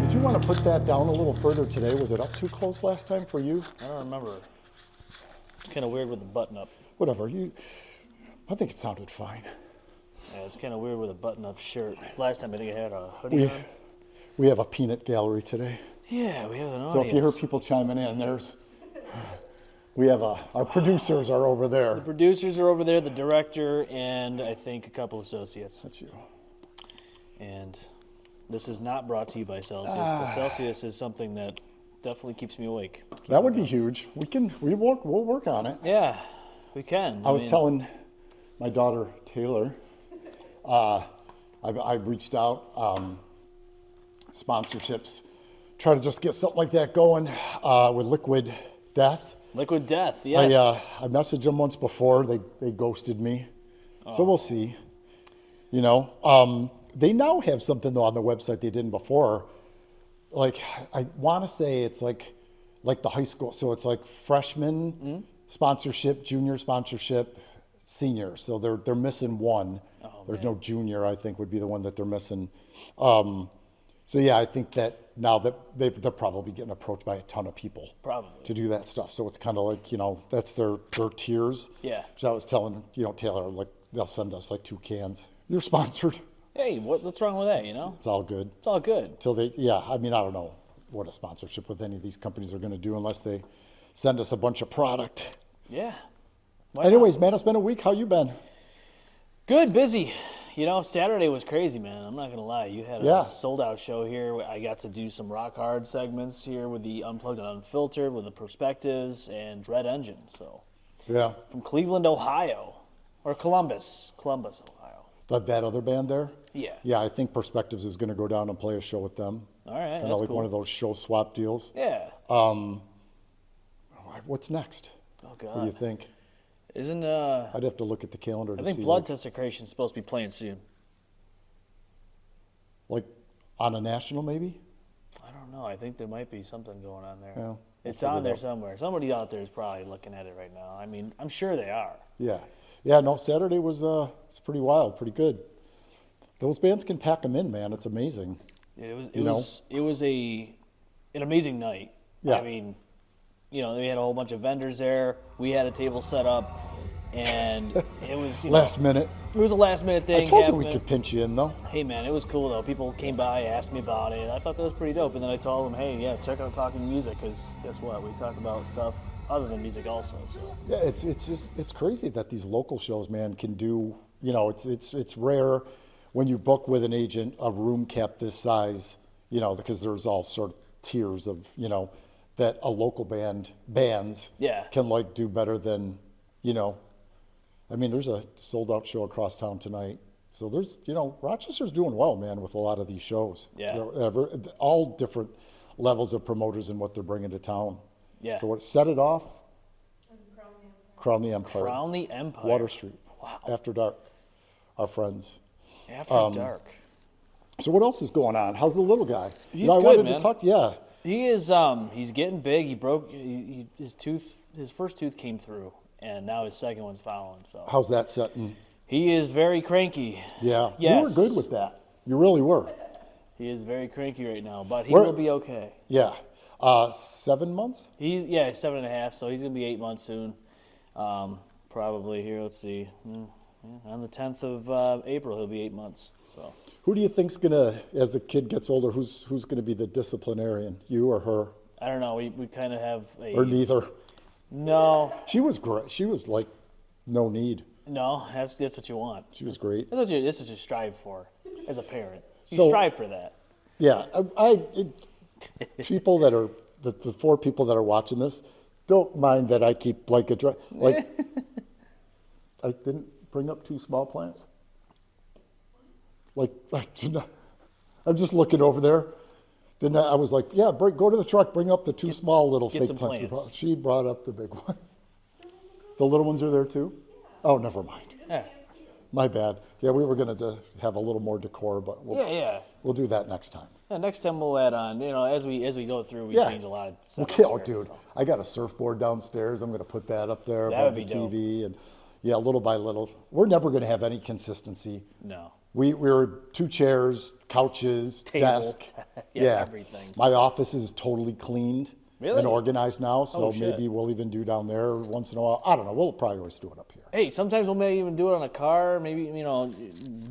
Did you want to put that down a little further today? Was it up too close last time for you? I don't remember. It's kind of weird with the button up. Whatever. I think it sounded fine. Yeah, it's kind of weird with a button-up shirt. Last time I think I had a hoodie on. We have a peanut gallery today. Yeah, we have an audience. So if you hear people chiming in, we have our producers are over there. The producers are over there, the director, and I think a couple associates. That's you. And this is not brought to you by Celsius, but Celsius is something that definitely keeps me awake. That would be huge. We'll work on it. Yeah, we can. I was telling my daughter Taylor, I reached out, sponsorships, try to just get something like that going with Liquid Death. Liquid Death, yes. I messaged them once before. They ghosted me. So we'll see. You know, they now have something though on the website they didn't before. Like I want to say it's like the high school. So it's like freshman sponsorship, junior sponsorship, senior. So they're missing one. There's no junior, I think, would be the one that they're missing. So yeah, I think that now that they're probably getting approached by a ton of people to do that stuff. So it's kind of like, you know, that's their tiers. Yeah. So I was telling, you know, Taylor, like they'll send us like 2 cans. You're sponsored. Hey, what's wrong with that, you know? It's all good. It's all good. Till I mean, I don't know what a sponsorship with any of these companies are going to do unless they send us a bunch of product. Yeah. Anyways, man, it's been a week. How you been? Good, busy. You know, Saturday was crazy, man. I'm not going to lie. You had a sold-out show here. I got to do some rock hard segments here with the Unplugged and Unfiltered, with the Perspectives, and Dread Engine. So, yeah. From Cleveland, Ohio. Or Columbus, Ohio. That other band there? Yeah. Yeah, I think Perspectives is going to go down and play a show with them. All right, that's like cool. One of those show swap deals. Yeah. What's next? Oh, God. What do you think? I'd have to look at the calendar to see. I think Blood Desecration is supposed to be playing soon. Like on a national, maybe? I don't know. I think there might be something going on there. Yeah, it's on there somewhere. Somebody out there is probably looking at it right now. I mean, I'm sure they are. Yeah. Yeah, no, Saturday was it's pretty wild, pretty good. Those bands can pack them in, man. It's amazing. It was an amazing night. Yeah. I mean, you know, we had a whole bunch of vendors there. We had a table set up, and it was last minute. It was a last minute thing. I told you we could pinch you in, though. Hey, man, it was cool though. People came by, asked me about it. I thought that was pretty dope. And then I told them, hey, yeah, check out Talking Music, because guess what? We talk about stuff other than music also. So. Yeah, it's crazy that these local shows, man, can do. You know, it's rare when you book with an agent a room cap this size. You know, because there's all sort of tiers of that a local bands can like do better than, I mean, there's a sold out show across town tonight. So there's, Rochester's doing well, man, with a lot of these shows. Yeah. All different levels of promoters and what they're bringing to town. Yeah. So what set it off? Crown the Empire. Crown the Empire. Water Street. Wow. After Dark. Our friends. After Dark. So what else is going on? How's the little guy? He's I good, wanted man. to talk to you. He is. He's getting big. He broke his tooth. His first tooth came through, and now his second one's following. So how's that setting? He is very cranky. Yeah. Yes. You were good with that. You really were. He is very cranky right now, but he will be okay. Yeah. 7 months? He's 7.5. So he's gonna be 8 months soon. Probably here. Let's see. On the 10th of April, he'll be 8 months. So. Who do you think's gonna, as the kid gets older, who's gonna be the disciplinarian? You or her? I don't know. We kind of have a. Or neither. No. She was great. She was like, no need. No, that's what you want. She was great. That's what you strive for as a parent. You So- strive for that. Yeah, people that are the 4 people that are watching this, don't mind that I keep like I didn't bring up 2 small plants. Like I'm just looking over there. Didn't I was like, yeah, go to the truck, bring up the 2 small little fake plants. She brought up the big one. The little ones are there too? Oh, never mind. Yeah. My bad. Yeah, we were going to have a little more decor, but we'll do that next time. Yeah, next time we'll add on. As we go through, we change a lot of stuff. Okay, dude, so. I got a surfboard downstairs. I'm going to put that up there above the TV, dope. And little by little. We're never going to have any consistency. No. We're 2 chairs, couches, Table. desk. Everything. My office is totally cleaned Really? and organized now, so shit. maybe we'll even do down there once in a while. I don't know. We'll probably always do it up here. Hey, sometimes we'll maybe even do it on a car. Maybe, you know,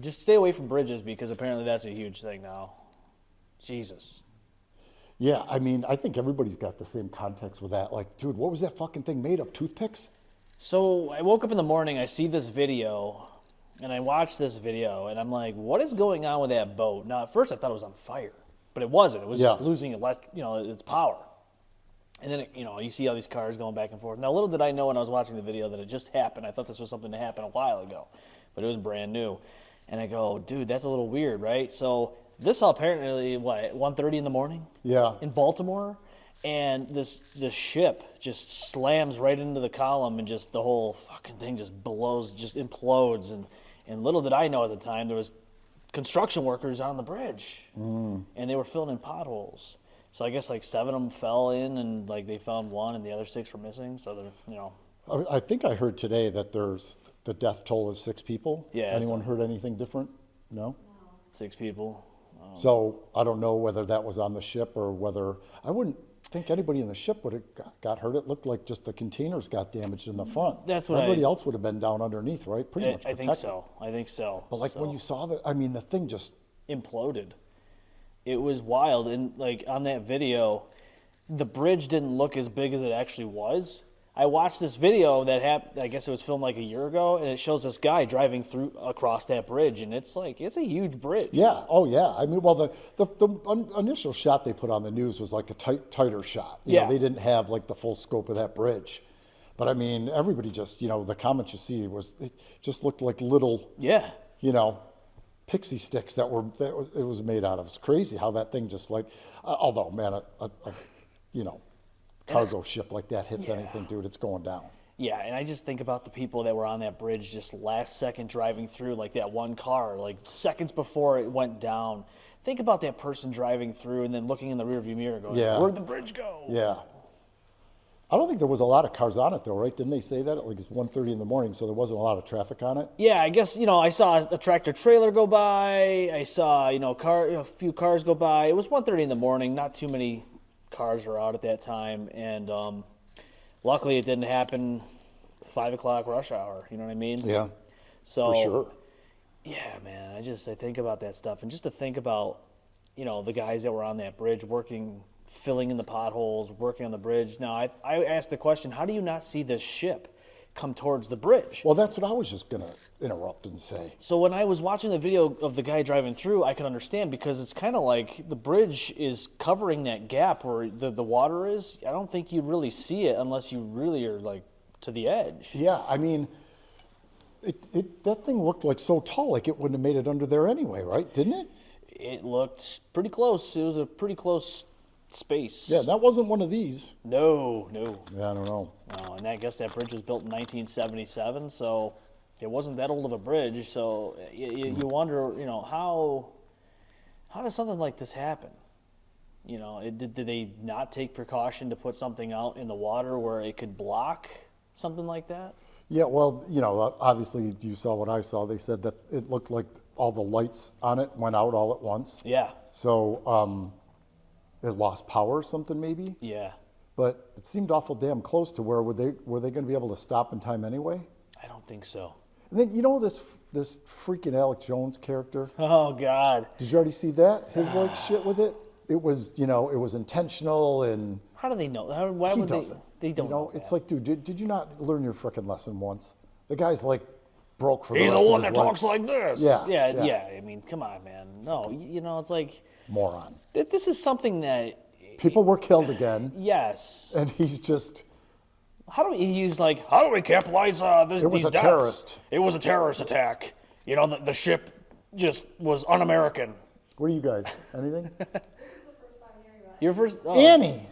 just stay away from bridges because apparently that's a huge thing now. Jesus. Yeah, I mean, I think everybody's got the same context with that. Like, dude, what was that fucking thing made of? Toothpicks? So I woke up in the morning, I see this video, and I watch this video, and I'm like, what is going on with that boat? Now, at first I thought it was on fire, but it wasn't. It was just losing its power. And then, you see all these cars going back and forth. Now, little did I know when I was watching the video that it just happened. I thought this was something that happened a while ago, but it was brand new. And I go, dude, that's a little weird, right? So this all apparently, at 1:30 in the morning? Yeah. In Baltimore? And this ship just slams right into the column and just the whole fucking thing just blows, just implodes. And little did I know at the time there was construction workers on the bridge. And they were filling in potholes. So I guess like 7 of them fell in and like they found 1 and the other 6 were missing. So they're, I think I heard today that the death toll is 6 people. Yeah. Anyone heard anything different? No? 6 people. So I don't know whether that was on the ship or whether, I wouldn't think anybody in the ship would have got hurt. It looked like just the containers got damaged in the front. That's what everybody else would have been down underneath, right? Pretty much protected. I think so. But like when you saw the thing just imploded. It was wild. And like on that video, the bridge didn't look as big as it actually was. I watched this video that happened, I guess it was filmed like a year ago, and it shows this guy driving across that bridge, and it's a huge bridge. Yeah, oh yeah. I mean, well, the initial shot they put on the news was like a tighter shot. You know, they didn't have like the full scope of that bridge. But I mean, everybody just, the comments you see it just looked like little, pixie sticks it was made out of. It's crazy how that thing just although, man, cargo ship like that hits anything, dude, it's going down. Yeah, and I just think about the people that were on that bridge just last second driving through, like that one car, like seconds before it went down. Think about that person driving through and then looking in the rearview mirror going, where'd the bridge go? Yeah. I don't think there was a lot of cars on it, though, right? Didn't they say that? Like it's 1:30 in the morning, so there wasn't a lot of traffic on it? Yeah, I guess, I saw a tractor trailer go by. I saw, a few cars go by. It was 1:30 in the morning. Not too many cars were out at that time, and luckily it didn't happen 5 o'clock rush hour, you know what I mean? Yeah, so, for sure. Yeah, man, I think about that stuff, and just to think about, the guys that were on that bridge working, filling in the potholes, working on the bridge. Now, I asked the question, how do you not see this ship come towards the bridge? Well, that's what I was just going to interrupt and say. So when I was watching the video of the guy driving through, I could understand because it's kind of like the bridge is covering that gap where the water is. I don't think you really see it unless you really are like to the edge. Yeah, I mean, that thing looked like so tall, like it wouldn't have made it under there anyway, right? Didn't it? It looked pretty close. It was a pretty close space. Yeah, that wasn't one of these. No. Yeah, I don't know. No, and I guess that bridge was built in 1977, so it wasn't that old of a bridge. So you wonder, how does something like this happen? Did they not take precaution to put something out in the water where it could block something like that? Yeah, well, obviously you saw what I saw. They said that it looked like all the lights on it went out all at once. Yeah. So it lost power or something maybe. Yeah. But it seemed awful damn close to where were they going to be able to stop in time anyway? I don't think so. And then this freaking Alex Jones character. Oh God. Did you already see that? His shit with it. It was it was intentional and. How do they know? Why would they don't know? It's like, dude, did you not learn your frickin' lesson once? The guy's like broke for the He's rest the of one his that life. talks like this. Yeah. I mean, come on, man. No, it's like moron. This is something that people were killed again. Yes. And he's just. How do we capitalize this? It was these a deaths? terrorist. It was a terrorist attack. The ship just was un-American. What are you guys? Anything? Your first Annie.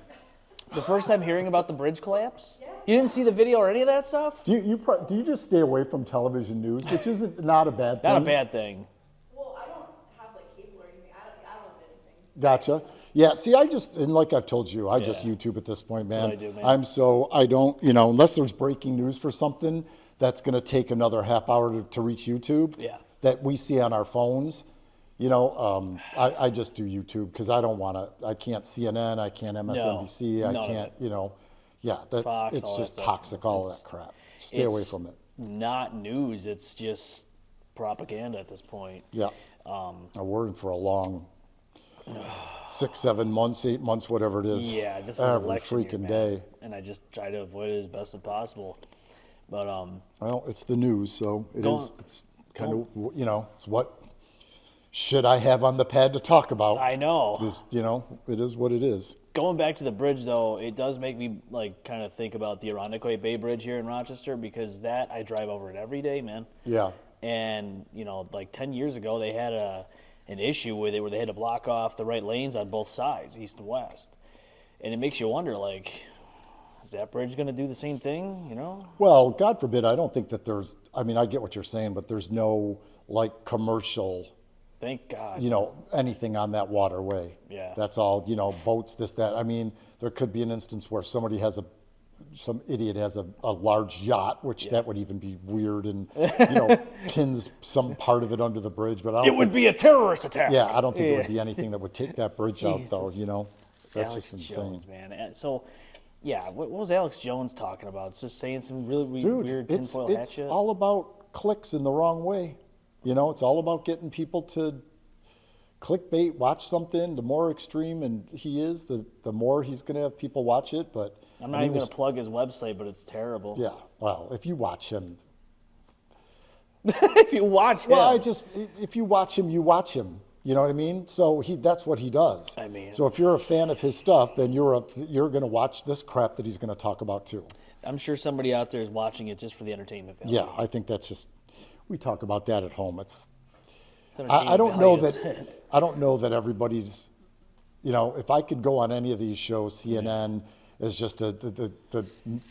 The first time hearing about the bridge collapse? Yeah. You didn't see the video or any of that stuff? Do you just stay away from television news, which isn't not a bad thing? Not a bad thing. Well, I don't have cable or anything. I don't have anything. Gotcha. Yeah. See, and like I've told you, I just YouTube at this point, man. That's what I do, man. I don't, unless there's breaking news for something that's going to take another half hour to reach YouTube. Yeah. That we see on our phones. I just do YouTube because I don't want to. I can't CNN. I can't MSNBC. none I of can't. it. Yeah, that's Fox, it's all just that stuff. toxic. All that crap. Stay away from it. Not news. It's just propaganda at this point. Yeah. We're in for a long 6, 7 months, 8 months, whatever it is. Yeah, this is every election year, freaking man. day. And I just try to avoid it as best as possible. But Well, it's the news, so it Go is. on. It's kind of it's what should I have on the pad to talk about? I know. It is what it is. Going back to the bridge, though, it does make me kind of think about the Irondequoit Bay Bridge here in Rochester, because that I drive over it every day, man. Yeah. And 10 years ago they had an issue with it where they had to block off the right lanes on both sides, east and west, and it makes you wonder, is that bridge going to do the same thing? Well, God forbid. I don't think that there's. I mean, I get what you're saying, but there's no commercial. Thank God. Anything on that waterway. Yeah. That's all, boats, this, that. I mean, there could be an instance where some idiot has a large yacht, which that would even be weird, and, pins some part of it under the bridge. But It would be a terrorist attack. Yeah, I don't think it would be anything that would take that bridge out, though, Jesus. That's Alex just insane. Jones, man. And so, what was Alex Jones talking about? It's just saying some really Dude, weird it's tinfoil hat shit. all about clicks in the wrong way. It's all about getting people to clickbait, watch something. The more extreme and he is, the more he's going to have people watch it. But I'm not even going to plug his website, but it's terrible. Yeah, well, if you watch him. If you watch him. Well, if you watch him, you watch him. You know what I mean? So that's what he does. I mean. So if you're a fan of his stuff, then you're going to watch this crap that he's going to talk about too. I'm sure somebody out there is watching it just for the entertainment value. Yeah, I think that's just. We talk about that at home. It's entertainment I don't know value, that. I don't know that everybody's. If I could go on any of these shows, CNN is just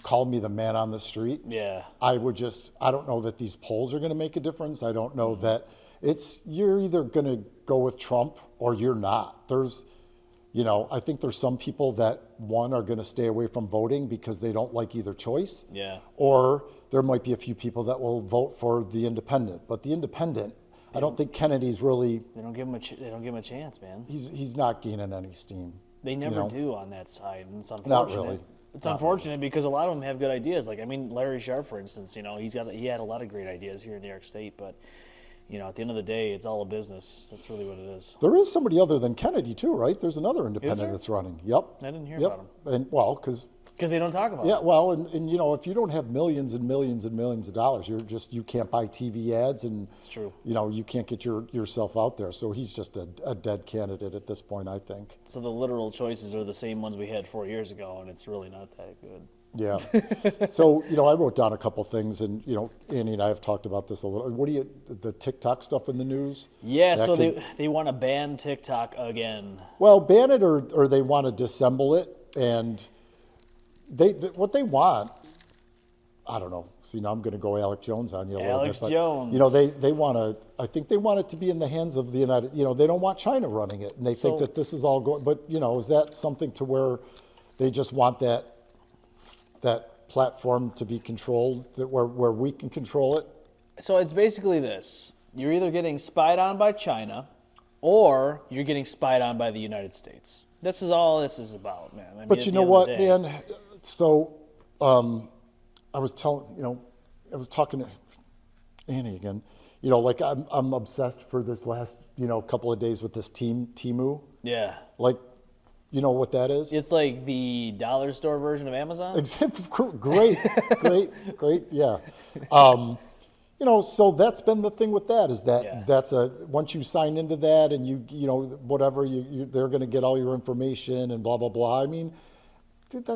call me the man on the street. Yeah. I don't know that these polls are going to make a difference. I don't know that you're either going to go with Trump or you're not. I think there's some people that are going to stay away from voting because they don't like either choice. Yeah. Or there might be a few people that will vote for the independent. But the independent, I don't think Kennedy's really. They don't give him a chance, man. He's not gaining any steam. They never do on that side, and it's unfortunate. Not really. It's unfortunate because a lot of them have good ideas. Larry Sharp, for instance, he had a lot of great ideas here in New York State, but at the end of the day, it's all a business. That's really what it is. There is somebody other than Kennedy too, right? There's another independent that's running. Yep. I didn't hear about him. And because they don't talk about it. Yeah, well, and if you don't have millions and millions and millions of dollars, you can't buy TV ads, and it's true. You can't get yourself out there. So he's just a dead candidate at this point, I think. So the literal choices are the same ones we had 4 years ago, and it's really not that good. Yeah. So, I wrote down a couple things, and, Annie and I have talked about this a little. The TikTok stuff in the news? Yeah, so they want to ban TikTok again. Well, ban it or they want to disassemble it, and what they want, I don't know. See, now I'm going to go Alex Jones on you a little bit. Alex Jones. They want to, I think they want it to be in the hands of the United, they don't want China running it, and they think that this is all going, but, is that something to where they just want that platform to be controlled, where we can control it? So it's basically this. You're either getting spied on by China or you're getting spied on by the United States. This is all this is about, man. But you know what, man? So I was talking to Annie again. I'm obsessed for this last, couple of days with this TEMU. Yeah. You know what that is? It's like the dollar store version of Amazon. Great, yeah. So that's been the thing with that is that that's once you sign into that and whatever they're going to get all your information and blah blah blah. I mean, dude,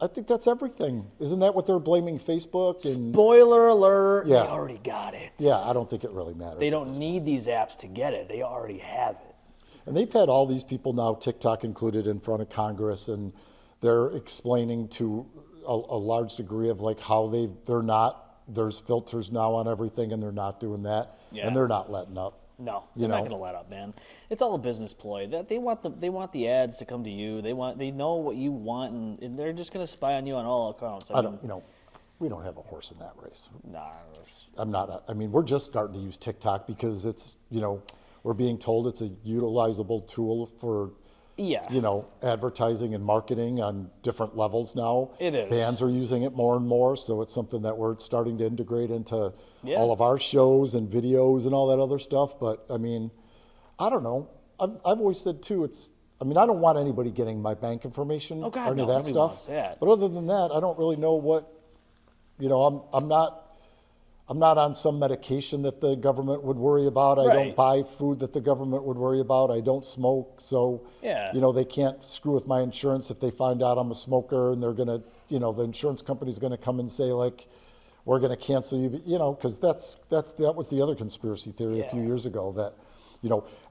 I think that's everything. Isn't that what they're blaming Facebook? And spoiler alert! Yeah. They already got it. Yeah, I don't think it really matters. They don't need these apps to get it. They already have it. And they've had all these people now, TikTok included, in front of Congress, and they're explaining to a large degree of how there's filters now on everything, and they're not doing that, and they're not letting up. No, they're not going to let up, man. It's all a business ploy. That they want the ads to come to you. They know what you want, and they're just going to spy on you on all accounts. We don't have a horse in that race. Nah, I'm not. We're just starting to use TikTok because it's we're being told it's a utilizable tool for, Yeah. advertising and marketing on different levels now. It is. Bands are using it more and more, so it's something that we're starting to integrate into Yeah. all of our shows and videos and all that other stuff. But I mean, I don't know. I've always said too, I don't want anybody getting my bank information Oh, God, or any no, of that nobody stuff. wants that. But other than that, I don't really know what, I'm not on some medication that the government would worry about. I don't Right. buy food that the government would worry about. I don't smoke, so Yeah. they can't screw with my insurance if they find out I'm a smoker, and they're gonna, the insurance company's gonna come and say like, we're gonna cancel you, because that was the other conspiracy theory a few Yeah. years ago that,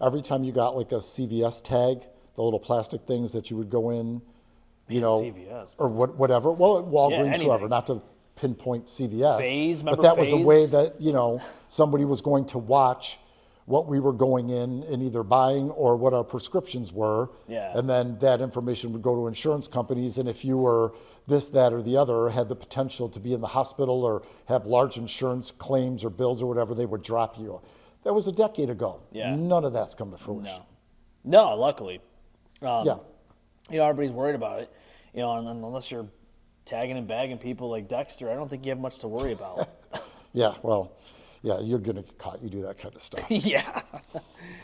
every time you got like a CVS tag, the little plastic things that you would go in, CVS. or whatever. Well, Walgreens, anything. whoever, not to pinpoint CVS. Phase, but remember that was a way Phase? that, somebody was going to watch what we were going in and either buying or what our prescriptions were. Yeah. And then that information would go to insurance companies. And if you were this, that, or the other, or had the potential to be in the hospital or have large insurance claims or bills or whatever, they would drop you. That was a decade ago. Yeah. None of that's come to fruition. No, luckily. Yeah. Everybody's worried about it. And unless you're tagging and bagging people like Dexter, I don't think you have much to worry about. Yeah, well, yeah, you're going to get caught. You do that kind of stuff. Yeah.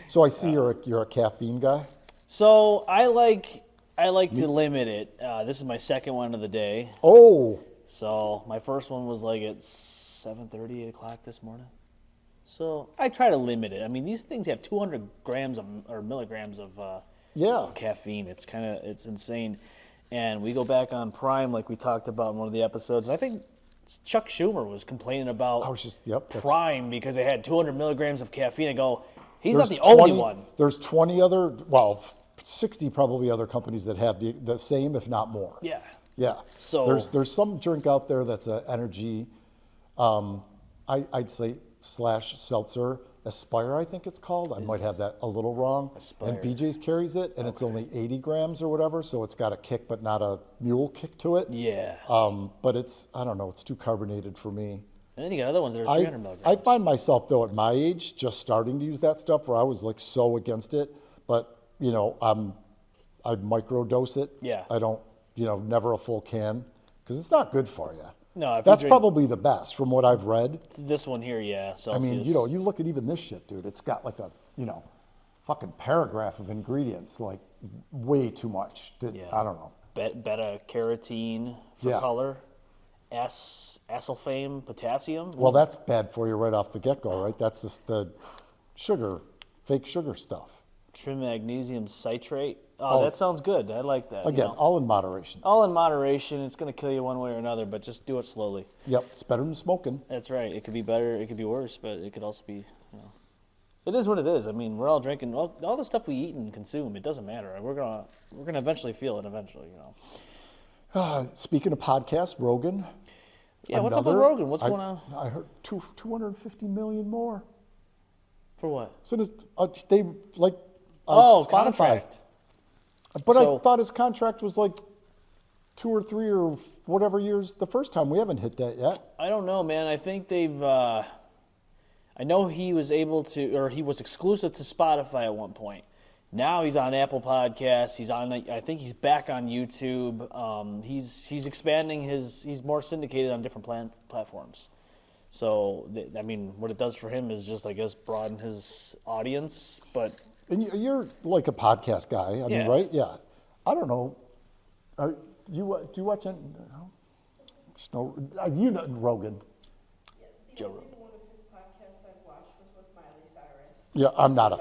So I see you're a caffeine guy. So I like to limit it. This is my second one of the day. Oh, So my first one was like at 7:30, 8 o'clock this morning. So I try to limit it. I mean, these things have 200 grams or milligrams of yeah. caffeine. It's insane. And we go back on Prime, like we talked about in one of the episodes. I think Chuck Schumer was complaining about Prime because it had 200 milligrams of caffeine. I go, he's not the only one. There's 60 probably other companies that have the same, if not more. Yeah. Yeah. So there's some drink out there that's an energy, I'd say / seltzer. Aspire, I think it's called. I might have that a little wrong. Aspire. And BJ's carries it, and it's only 80 grams or whatever, so it's got a kick, but not a mule kick to it. Yeah. But I don't know, it's too carbonated for me. And then you got other ones that are 300 milligrams. I find myself, though, at my age, just starting to use that stuff where I was like so against it. But, I microdose it. Yeah. I don't, never a full can because it's not good for you. No, if you that's drink- probably the best from what I've read. This one here, yeah. I Celsius. mean, you look at even this shit, dude. It's got like a, fucking paragraph of ingredients, like way too much. Yeah. I don't know. Beta carotene for Yeah. color. Acesulfame potassium. Well, that's bad for you right off the get-go, right? That's the sugar, fake sugar stuff. Trimagnesium citrate. Oh, that sounds good. I like that. Again, all in moderation. all in moderation. It's going to kill you one way or another, but just do it slowly. Yep, it's better than smoking. That's right. It could be better. It could be worse, but it could also be, It is what it is. I mean, we're all drinking all the stuff we eat and consume. It doesn't matter. We're gonna eventually feel it. Eventually. Speaking of podcasts, Rogan. Yeah. What's up with Rogan? What's going on? I heard 250 million more. For what? So they like Spotify. Contract. But So- I thought his contract was like 2 or 3 or whatever years the first time. We haven't hit that yet. I don't know, man. I think they've. I know he was able to, or he was exclusive to Spotify at one point. Now he's on Apple Podcasts. He's on. I think he's back on YouTube. He's expanding he's more syndicated on different platforms. So I mean, what it does for him is just, I guess, broaden his audience. But And you're like a podcast guy, I mean, Yeah. right? Yeah. I don't know. Do you watch it? No. Rogan. Joe Rogan. One of his podcasts I watched was with Miley Cyrus. Yeah, I'm not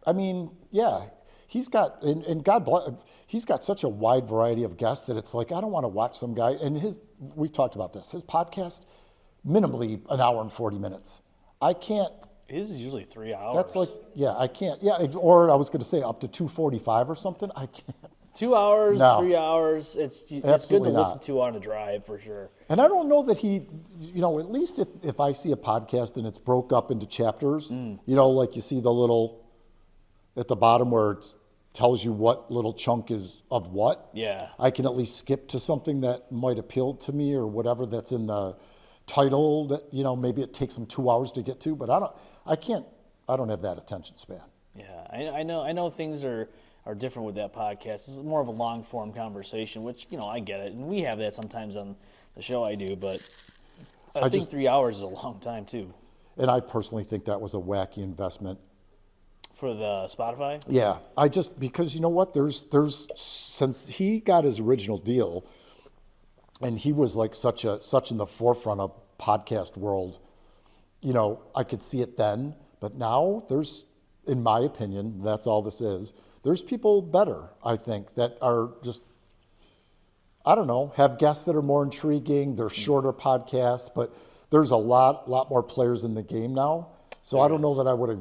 I mean, yeah. He's got, and God bless, he's got such a wide variety of guests that it's like, I don't want to watch some guy, and we've talked about this, his podcast, minimally an hour and 40 minutes. I can't. His is usually 3 hours. That's like, yeah, I can't. Yeah, or I was going to say up to 2:45 or something. I can't. 2 hours, No. 3 hours. It's good Absolutely to listen not. to on a drive for sure. And I don't know that he, at least if I see a podcast and it's broke up into chapters, like you see the little, at the bottom where it tells you what little chunk is of what. Yeah. I can at least skip to something that might appeal to me or whatever that's in the title that, maybe it takes them 2 hours to get to, but I can't have that attention span. Yeah, I know things are different with that podcast. It's more of a long form conversation, which, I get it. And we have that sometimes on the show I do, but I think 3 hours is a long time too. And I personally think that was a wacky investment. For the Spotify? Yeah, because you know what? There's since he got his original deal, and he was like such in the forefront of podcast world, I could see it then. But now there's, in my opinion, that's all this is. There's people better, I think, that are just, I don't know, have guests that are more intriguing. They're shorter podcasts, but there's a lot more players in the game now. So I don't know that I would have,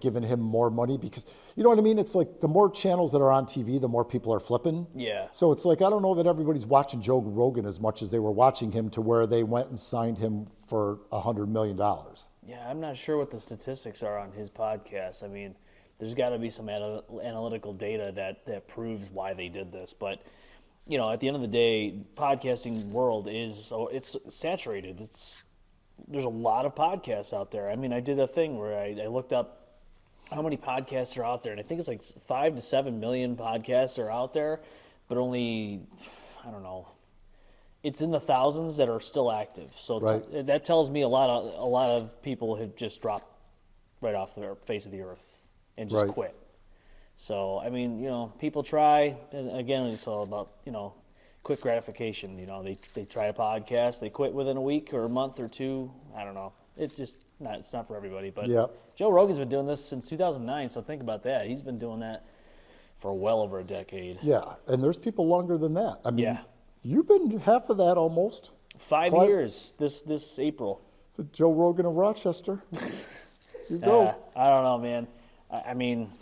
given him more money, because, you know what I mean? It's like the more channels that are on TV, the more people are flipping. Yeah. So it's like, I don't know that everybody's watching Joe Rogan as much as they were watching him, to where they went and signed him for $100 million. Yeah, I'm not sure what the statistics are on his podcast. I mean, there's got to be some analytical data that proves why they did this. But, at the end of the day, podcasting world it's saturated. There's a lot of podcasts out there. I mean, I did a thing where I looked up how many podcasts are out there, and I think it's like 5 to 7 million podcasts are out there, but only, I don't know, it's in the thousands that are still active. So Right. That tells me a lot of people have just dropped right off the face of the earth and just Right. quit. So, I mean, people try, and again, it's all about, quick gratification. They try a podcast, they quit within a week or a month or two. I don't know. It's not for everybody. But Yeah. Joe Rogan's been doing this since 2009, so think about that. He's been doing that for well over a decade. Yeah, and there's people longer than that. I mean, Yeah. you've been half of that almost. 5 Clive- years this April. The Joe Rogan of Rochester. You go. I don't know, man. I mean,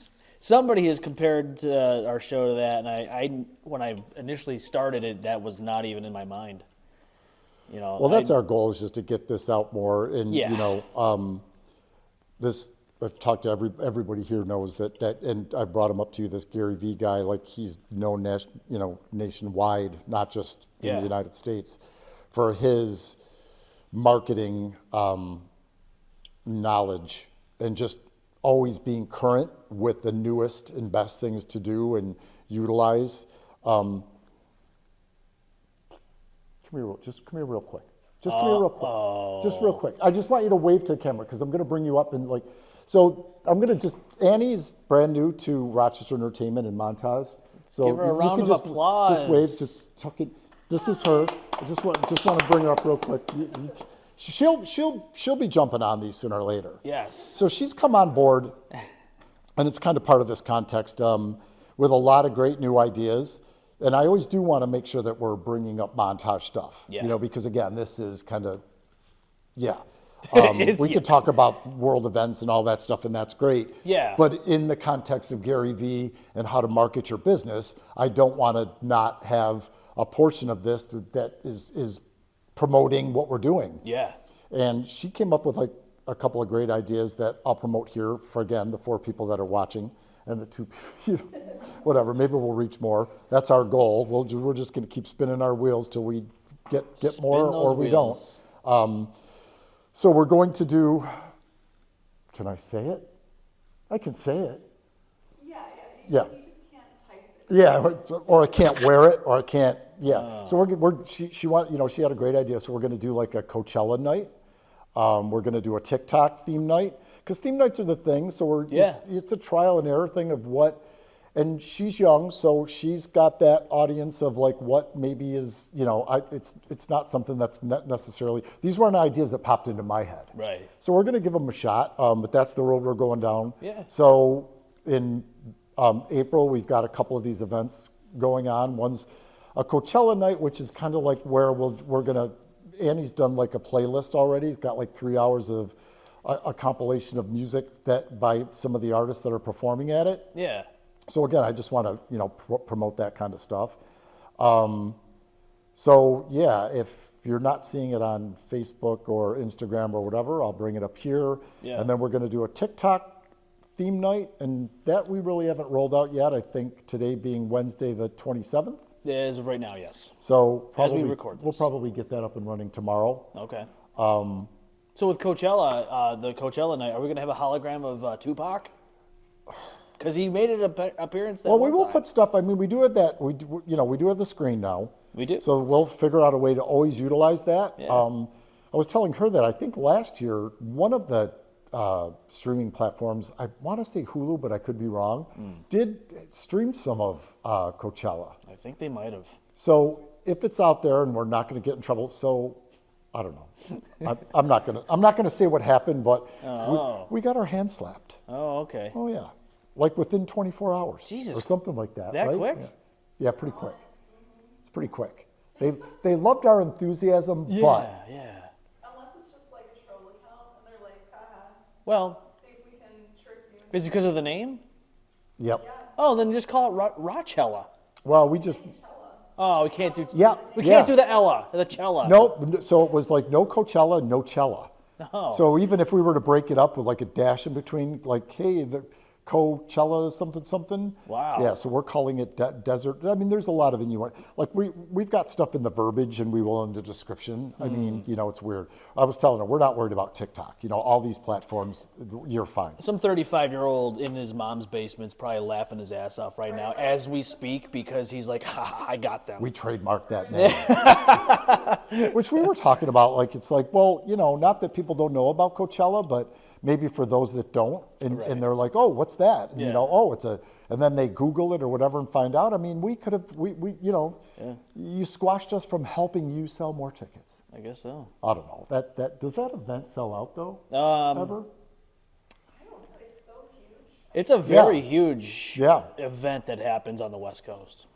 somebody has compared our show to that, and I when I initially started it, that was not even in my mind. Well, that's our goal, is just to get this out more. And, Yeah. this, I've talked to everybody here knows that, and I brought him up to you, this Gary Vee guy, like he's known, nationwide, not just in Yeah. the United States, for his marketing knowledge, and just always being current with the newest and best things to do and utilize. Come here real quick. Just come here real quick. Just real quick. I just want you to wave to the camera, because I'm going to bring you up and so I'm going to Annie's brand new to Rochester Entertainment and Montage. So give her a you round can of applause. Just wave, just tuck it. This is her. I just want to bring her up real quick. She'll be jumping on these sooner or later. Yes. So she's come on board, and it's kind of part of this context, with a lot of great new ideas. And I always do want to make sure that we're bringing up Montage stuff, Yeah. because again, this is kind of, yeah. It's- We could talk about world events and all that stuff, and that's great. Yeah. But in the context of Gary Vee and how to market your business, I don't want to not have a portion of this that is promoting what we're doing. Yeah. And she came up with like a couple of great ideas that I'll promote here for, again, the 4 people that are watching, and the 2 people, whatever, maybe we'll reach more. That's our goal. We're just going to keep spinning our wheels till we get Spin more, those or we wheels. don't. So we're going to do, can I say it? I can say it. Yeah. Yeah. You just can't type it. Yeah, or I can't wear it, or I can't. Yeah. So she had a great idea. So we're going to do like a Coachella night. We're going to do a TikTok theme night, because theme nights are the thing. So it's a trial and error thing of what. And she's young, so she's got that audience of like what maybe is, it's not something that's necessarily. These weren't ideas that popped into my head. Right. So we're going to give them a shot, but that's the road we're going down. Yeah. So in April, we've got a couple of these events going on. One's a Coachella night, which is kind of like where Annie's done like a playlist already. It's got like 3 hours of a compilation of music that by some of the artists that are performing at it. Yeah. So again, I just want to promote that kind of stuff. So yeah, if you're not seeing it on Facebook or Instagram or whatever, I'll bring it up here. Yeah. And then we're going to do a TikTok theme night, and that we really haven't rolled out yet. I think today being Wednesday the 27th. As of right now, yes. So As we probably record this. we'll probably get that up and running tomorrow. Okay. So with Coachella, the Coachella night, are we going to have a hologram of Tupac? Because he made an appearance that Well, we one will time. put stuff. I mean, we do have that. We do have the screen now. We do. So we'll figure out a way to always utilize that. Yeah. I was telling her that I think last year one of the streaming platforms, I want to say Hulu, but I could be wrong, did stream some of Coachella. I think they might have. So if it's out there and we're not going to get in trouble, so I don't know. I'm not gonna say what happened, but we got our hand slapped. Oh, okay. Oh yeah, like within 24 hours, Jesus. or something like that. That right? quick? Yeah, pretty quick. It's pretty quick. They loved our enthusiasm, but Yeah. Unless it's just like a troll account and they're like, haha, Well, see if we can trick you. is it because of the name? yep. Oh, then just call it Rochella. Well, we just Oh, we can't do. Yeah, We yeah. can't do the Ella, the Cella. nope. So it was like no Coachella, no Cella. Oh. So even if we were to break it up with like a dash in between, like hey, the Coachella something. Wow. Yeah. So we're calling it desert. I mean, there's a lot of innuendo. Like we've got stuff in the verbiage and we will in the description. I mean, it's weird. I was telling her we're not worried about TikTok. All these platforms, you're fine. Some 35-year-old in his mom's basement's probably laughing his ass off right now as we speak because he's like, ha, I got them. We trademarked that name. Which we were talking about. Like, it's like, well, not that people don't know about Coachella, but maybe for those that don't, and they're like, oh, what's that? And, and then they Google it or whatever and find out. I mean, we could have, you squashed us from helping you sell more tickets. I guess so. I don't know. Does that event sell out though? Ever? I don't know. It's so huge. It's a very huge Yeah. event that happens on the West Coast.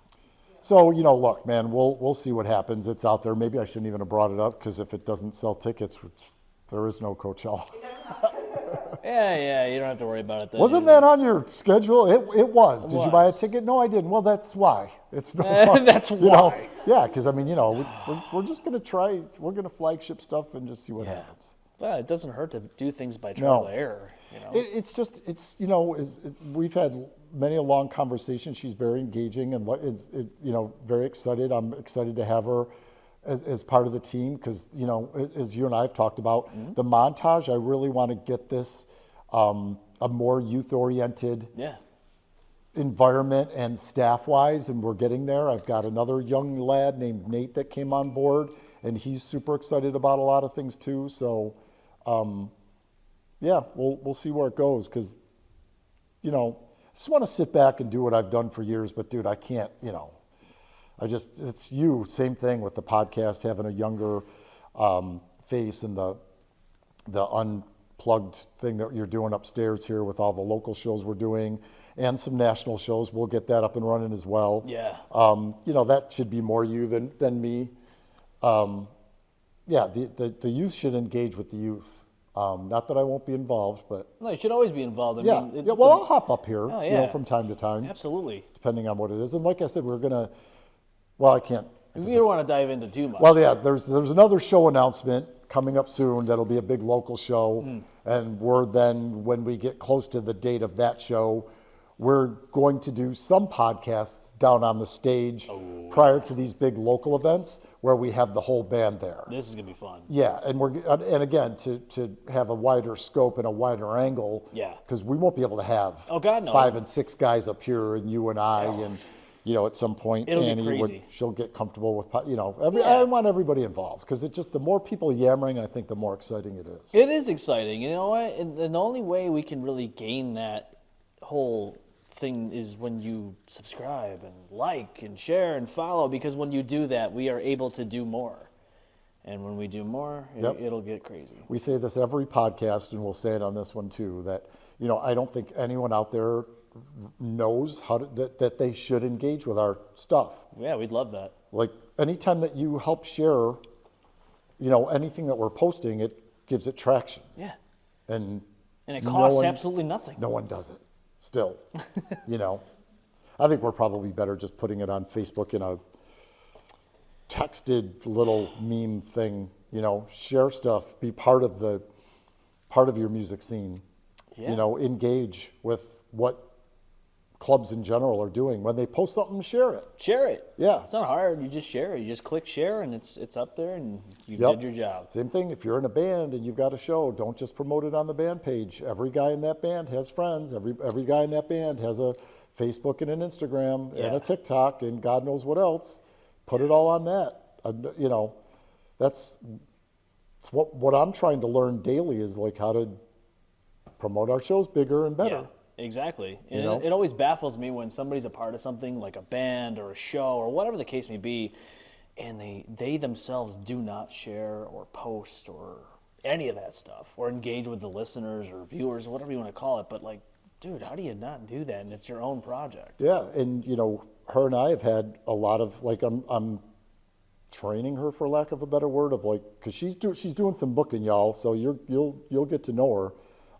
So, look, man, we'll see what happens. It's out there. Maybe I shouldn't even have brought it up because if it doesn't sell tickets, there is no Coachella. Yeah, you don't have to worry about it then. Wasn't that on your schedule? It was. Did you buy a ticket? No, I didn't. Well, that's why. It's no fun. That's why. Yeah, because I mean, we're just gonna try. We're gonna flagship stuff and just see what happens. Well, it doesn't hurt to do things by trial and error. We've had many a long conversation. She's very engaging and very excited. I'm excited to have her as part of the team because as you and I have talked about the montage. I really want to get this a more youth-oriented environment and staff-wise, and we're getting there. I've got another young lad named Nate that came on board, and he's super excited about a lot of things too. So, we'll see where it goes because, I just want to sit back and do what I've done for years. But dude, I can't. It's you. Same thing with the podcast, having a younger face and the unplugged thing that you're doing upstairs here with all the local shows we're doing and some national shows. We'll get that up and running as well. Yeah. That should be more you than me. The youth should engage with the youth. Not that I won't be involved, but No, you should always be involved. I'll hop up here, yeah. from time to time, Absolutely. depending on what it is. And like I said, we're gonna. Well, I can't. We don't want to dive into too much. Well, yeah, there's another show announcement coming up soon that'll be a big local show, and when we get close to the date of that show, we're going to do some podcasts down on the stage prior to these big local events where we have the whole band there. This is gonna be fun. Yeah, and again to have a wider scope and a wider angle. Yeah. Because we won't be able to have 5 and 6 guys up here and you and I and. At some point, It'll get Annie crazy. she'll get comfortable with, I want everybody involved because the more people yammering, I think the more exciting it is. It is exciting. You know what? And the only way we can really gain that whole thing is when you subscribe and like and share and follow, because when you do that, we are able to do more. And when we do more, it'll get crazy. We say this every podcast, and we'll say it on this one too, that, I don't think anyone out there knows that they should engage with our stuff. Yeah, we'd love that. Like anytime that you help share, anything that we're posting, it gives it traction. Yeah. And it costs absolutely nothing. No one does it still, I think we're probably better just putting it on Facebook in a texted little meme thing, share stuff, be part of your music scene, engage with what clubs in general are doing. When they post something, share it. Share it. Yeah. It's not hard. You just share it. You just click share, and it's up there, and you Yep. did your job. Same thing, if you're in a band and you've got a show, don't just promote it on the band page. Every guy in that band has friends. Every guy in that band has a Facebook and an Instagram and Yeah. a TikTok and God knows what else. Put it all on that. You know, that's what I'm trying to learn daily is like how to promote our shows bigger and better. Yeah, exactly. And You know? it always baffles me when somebody's a part of something like a band or a show or whatever the case may be, and they themselves do not share or post or any of that stuff or engage with the listeners or viewers or whatever you want to call it. But like, dude, how do you not do that? And it's your own project. Yeah, and you know, her and I have had a lot of like I'm training her, for lack of a better word, of like, because she's doing some booking, y'all. So you'll get to know her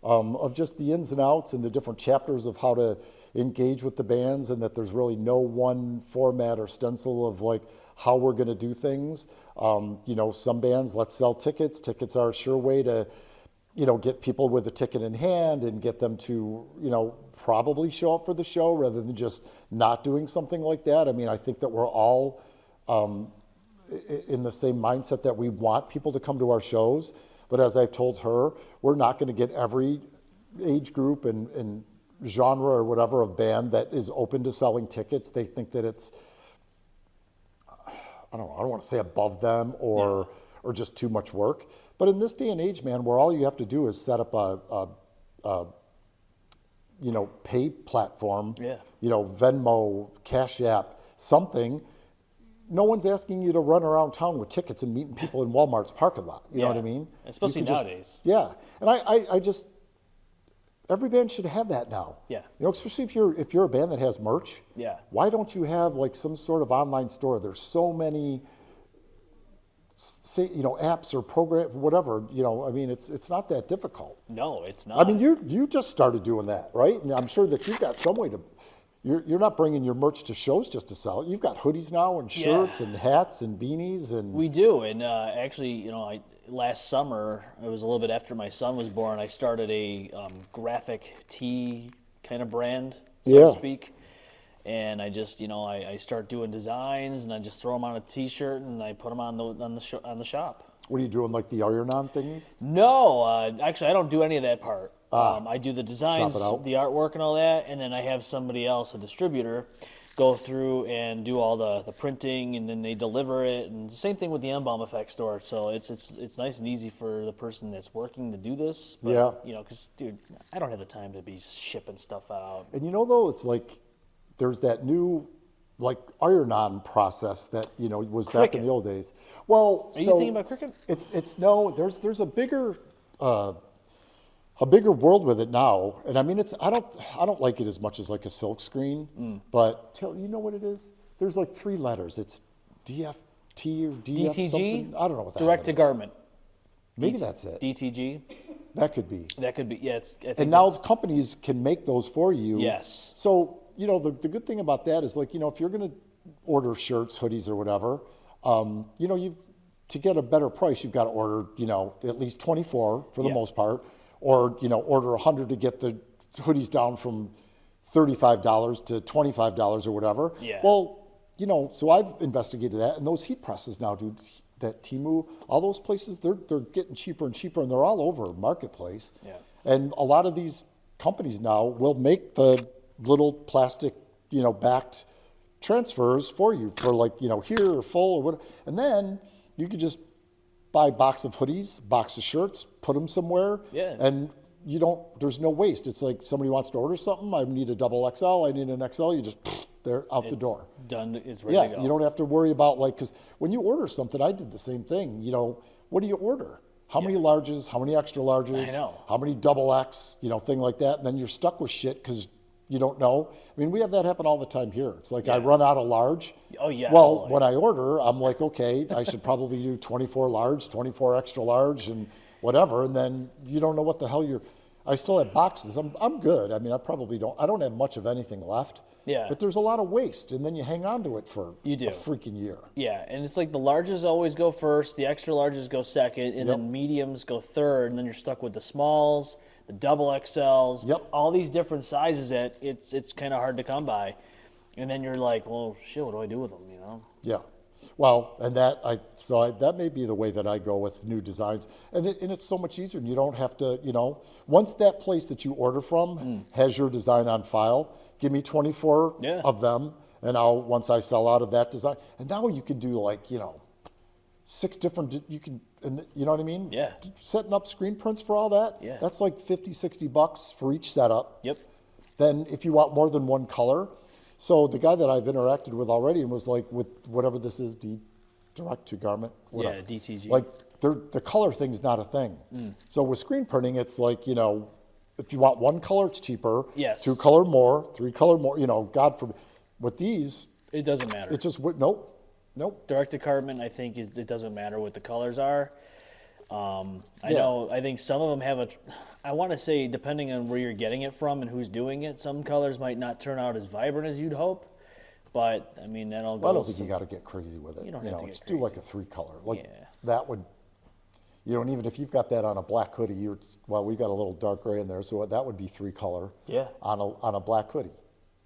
of just the ins and outs and the different chapters of how to engage with the bands, and that there's really no one format or stencil of like how we're going to do things. You know, some bands, let's sell tickets. Tickets are a sure way to, you know, get people with a ticket in hand and get them to, you know, probably show up for the show rather than just not doing something like that. I mean, I think that we're all in the same mindset that we want people to come to our shows. But as I've told her, we're not going to get every age group and genre or whatever of band that is open to selling tickets. They think that it's, I don't want to say above them or just too much work. But in this day and age, man, where all you have to do is set up a you know, pay platform, Yeah. you know, Venmo, Cash App, something. No one's asking you to run around town with tickets and meeting people in Walmart's parking lot. You know what I mean? Especially You can just- nowadays. yeah, and I just every band should have that now. Yeah. You know, especially if you're a band that has merch. Yeah. Why don't you have like some sort of online store? There's so many, say, you know, apps or program, whatever. You know, I mean, it's not that difficult. No, it's not. I mean, you just started doing that, right? And I'm sure that you've got some way to. You're not bringing your merch to shows just to sell it. You've got hoodies now and shirts and hats and beanies and. We do, and actually, you know, last summer, it was a little bit after my son was born, I started a graphic tee kind of brand, so to speak. And I just, you know, I start doing designs, and I just throw them on a T-shirt, and I put them on the shop. What are you doing, like the iron-on thingies? No, actually, I don't do any of that part. I do the designs, Shop it out. the artwork, and all that, and then I have somebody else, a distributor, go through and do all the printing, and then they deliver it. And the same thing with the M-Balm Effect store. So it's nice and easy for the person that's working to do this. But, Yeah. You know, because dude, I don't have the time to be shipping stuff out. And you know, though, it's like there's that new, like, iron-on process that, you know, was back in the old days. Well, Are you thinking about Cricut? It's no. There's a bigger world with it now, and I mean, I don't like it as much as like a silk screen, but you know what it is? There's like 3 letters. It's DFT or DF DTG? something. I don't know what that Direct to is. garment. Maybe that's it. DTG. That could be. That could be. Yeah. I think And now that's- companies can make those for you. Yes. So, you know, the good thing about that is, like, you know, if you're going to order shirts, hoodies, or whatever, you know, to get a better price, you've got to order, you know, at least 24 for the most part, or, you know, order 100 to get the hoodies down from $35 to $25 or whatever. Yeah. Well, you know, so I've investigated that, and those heat presses now, dude, that TEMU, all those places, they're getting cheaper and cheaper, and they're all over Marketplace. Yeah. And a lot of these companies now will make the little plastic, you know, backed transfers for you for, like, you know, here or full or whatever. And then you could just buy a box of hoodies, box of shirts, put them somewhere. Yeah. And there's no waste. It's like somebody wants to order something. I need a double XL. I need an XL. You just, they're out the door. Done. It's ready Yeah, to go. you don't have to worry about, like, because when you order something, I did the same thing. You know, what do you order? How many larges? How many extra larges? I know. How many double X? You know, thing like that. And then you're stuck with shit because you don't know. I mean, we have that happen all the time here. It's like I run out of large. Oh, yeah, Well, always. when I order, I'm like, okay, I should probably do 24 large, 24 extra large, and whatever. And then you don't know what the hell I still have boxes. I'm good. I mean, I don't have much of anything left. Yeah. But there's a lot of waste, and then you hang on to it for You do. a freaking year. Yeah, and it's like the larges always go first, the extra larges go second, and then mediums go third, and then you're stuck with the smalls. the double XLs, Yep. all these different sizes that it's kind of hard to come by. And then you're like, well, shit, what do I do with them, you know? Yeah. Well, and that may be the way that I go with new designs. And it's so much easier, and you don't have to, once that place that you order from has your design on file, give me 24 of them, and once I sell out of that design, and now you can do like, 6 different, and you know what I mean? Yeah. Setting up screen prints for all that, that's like $50-$60 for each setup. Yep. Then if you want more than one color, so the guy that I've interacted with already and was like, with whatever this is, direct to garment, whatever. Yeah, DTG. Like the color thing's not a thing. So with screen printing, it's like, if you want one color, it's cheaper. Yes. 2 color more, 3 color more, God forbid. With these, It doesn't matter. it just, nope. Direct to garment, I think it doesn't matter what the colors are. I think some of them have I want to say, depending on where you're getting it from and who's doing it, some colors might not turn out as vibrant as you'd hope. But, I mean, that all goes. I don't think you got to get crazy with it. You don't have to get just crazy. do like a 3 color. Like Yeah. that would, and even if you've got that on a black hoodie, we've got a little dark gray in there, so that would be 3 color. Yeah. On a black hoodie.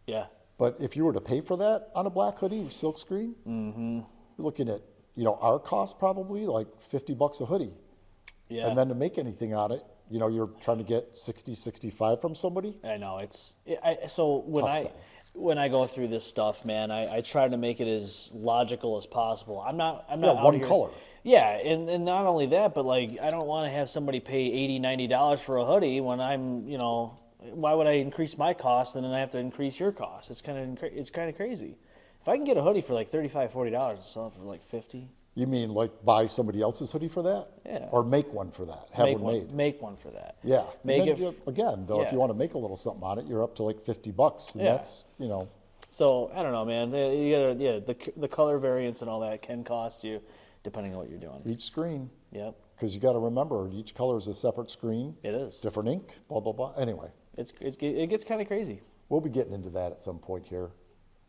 Yeah. But if you were to pay for that on a black hoodie, silk screen, you're looking at, our cost probably like $50 a hoodie. Yeah. And then to make anything on it, you're trying to get 60, 65 from somebody. I know so Tough sell. when I go through this stuff, man, I try to make it as logical as possible. I'm not out one here- color. Yeah, and not only that, but like I don't want to have somebody pay $80, $90 for a hoodie when I'm, why would I increase my cost and then I have to increase your cost? It's kind of crazy. If I can get a hoodie for like $35, $40 and sell it for like $50. You mean like buy somebody else's hoodie for that? Yeah. Or make one for that? Have one made? Make one for that. Yeah. Make And it. then again, though, if yeah. you want to make a little something on it, you're up to like $50, and Yeah. that's So I don't know, man. You gotta, the color variants and all that can cost you, depending on what you're doing. each screen. Yep, Because you got to remember, each color is a separate screen. it is. Different ink. Blah blah blah. Anyway, It gets kind of crazy. we'll be getting into that at some point here.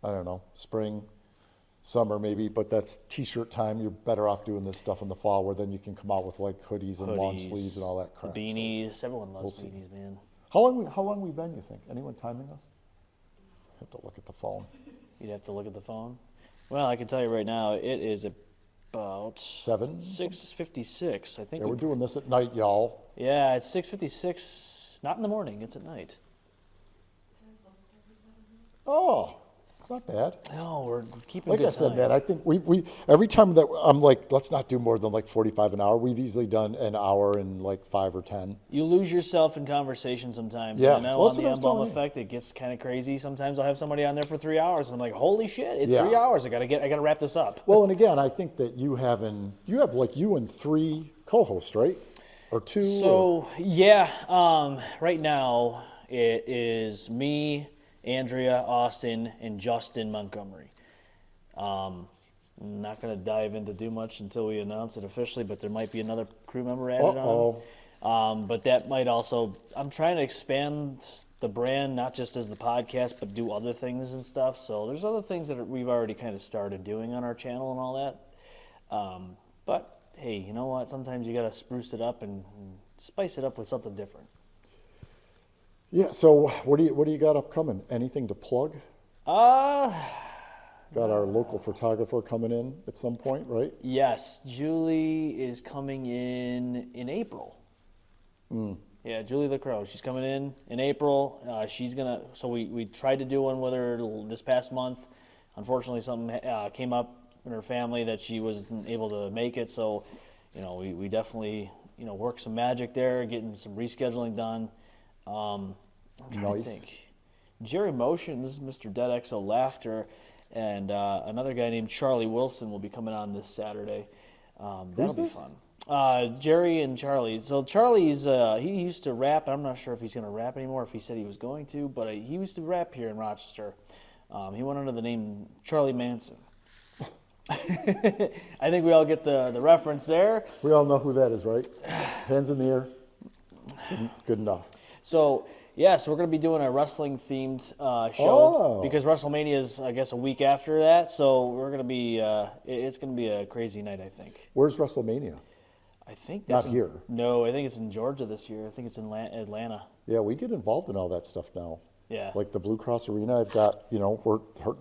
I don't know, spring, summer maybe, but that's t-shirt time. You're better off doing this stuff in the fall, where then you can come out with like hoodies and long Hoodies, sleeves and all that crap. So beanies. Everyone loves see. beanies, man. how long we been? You think? Anyone timing us? Have to look at the phone. You'd have to look at the phone. Well, I can tell you right now, it is about 7? 6:56. I think. Yeah, we're doing this at night, y'all. Yeah, it's 6:56. Not in the morning. It's at night. Oh, it's not bad. No, we're keeping Like good I said, time. man, I think we every time that I'm like, let's not do more than like 45 an hour. We've easily done an hour in like 5 or 10. You lose yourself in conversation sometimes. Yeah, And I know well, on that's the what I was M-Balm telling you. effect, it gets kind of crazy. Sometimes I'll have somebody on there for 3 hours, and I'm like, holy shit, it's Yeah. 3 hours. I gotta wrap this up. Well, and again, I think that you have like you and 3 co-hosts, right? Or 2? So yeah, right now it is me, Andrea, Austin, and Justin Montgomery. I'm not going to dive into too much until we announce it officially, but there might be another crew member added on. But that might also, I'm trying to expand the brand, not just as the podcast, but do other things and stuff. So there's other things that we've already kind of started doing on our channel and all that. But hey, you know what? Sometimes you got to spruce it up and spice it up with something different. Yeah. So what do you got upcoming? Anything to plug? Got our local photographer coming in at some point, right? Yes, Julie is coming in April. Yeah, Julie LaCroix. She's coming in April. She's gonna. So we tried to do one with her this past month. Unfortunately, something came up in her family that she wasn't able to make it. So, we definitely work some magic there, getting some rescheduling done. I'm trying to think. Jerry Motions, Mr. Dead XO Laughter, and another guy named Charlie Wilson will be coming on this Saturday. That'll be fun. Jerry and Charlie. So Charlie's he used to rap. I'm not sure if he's going to rap anymore. If he said he was going to, but he used to rap here in Rochester. He went under the name Charlie Manson. I think we all get the reference there. We all know who that is, right? Hands in the air. Good enough. So, yes, we're going to be doing a wrestling-themed show because WrestleMania is, I guess, a week after that. So we're going to be, it's going to be a crazy night, I think. Where's WrestleMania? I think that's Not here. No, I think it's in Georgia this year. I think it's in Atlanta. Yeah, we get involved in all that stuff now. Yeah. Like the Blue Cross Arena, I've got,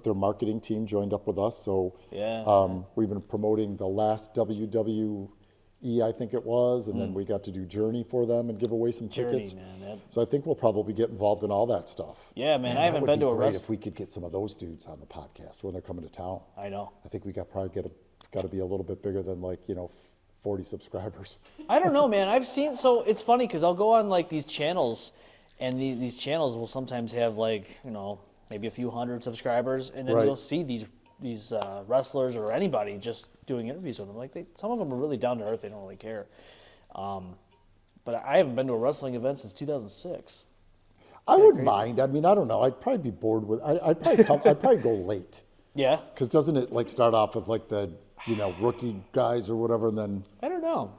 their marketing team joined up with us. So Yeah. we've been promoting the last WWE, I think it was, and then we got to do Journey for them and give away some Journey, tickets. man. So I think we'll probably get involved in all that stuff. Yeah, man, I that haven't would been be to a great wrestling. if we could get some of those dudes on the podcast when they're coming to town. I know. I think we got to be a little bit bigger than 40 subscribers. I don't know, man. I've seen, so it's funny because I'll go on like these channels, and these channels will sometimes have maybe a few hundred subscribers, and then Right. you'll see these wrestlers or anybody just doing interviews with them. Like some of them are really down to earth; they don't really care. But I haven't been to a wrestling event since 2006. I wouldn't mind. I mean, I don't know. I'd probably be bored with. I'd probably go late. Yeah, Because doesn't it start off with the rookie guys or whatever, and then I don't know.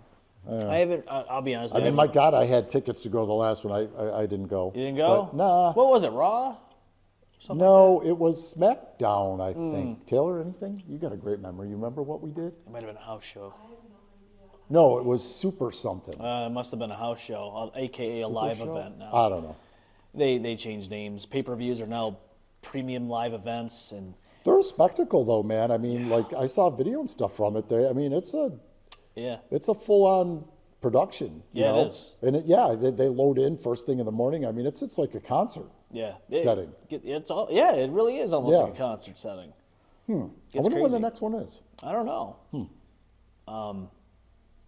I haven't. I'll be honest. I mean, my God, I had tickets to go to the last one. I didn't go. You didn't go? But, nah. What was it? Raw? Something No, it was SmackDown. I think. Taylor, anything? You got a great memory. You remember what we did? It might have been a house show. No, it was Super something. It must have been a house show, aka a Super live show? event now. I don't know. They changed names. Pay-per-views are now premium live events, and They're a spectacle, though, man. I mean, I saw video and stuff from it. I mean, it's a full-on production. you Yeah, it know? is. And they load in first thing in the morning. I mean, it's like a concert. yeah, Setting. It's all it really is almost Yeah. like a concert setting. I It's wonder when the crazy. next one is. I don't know.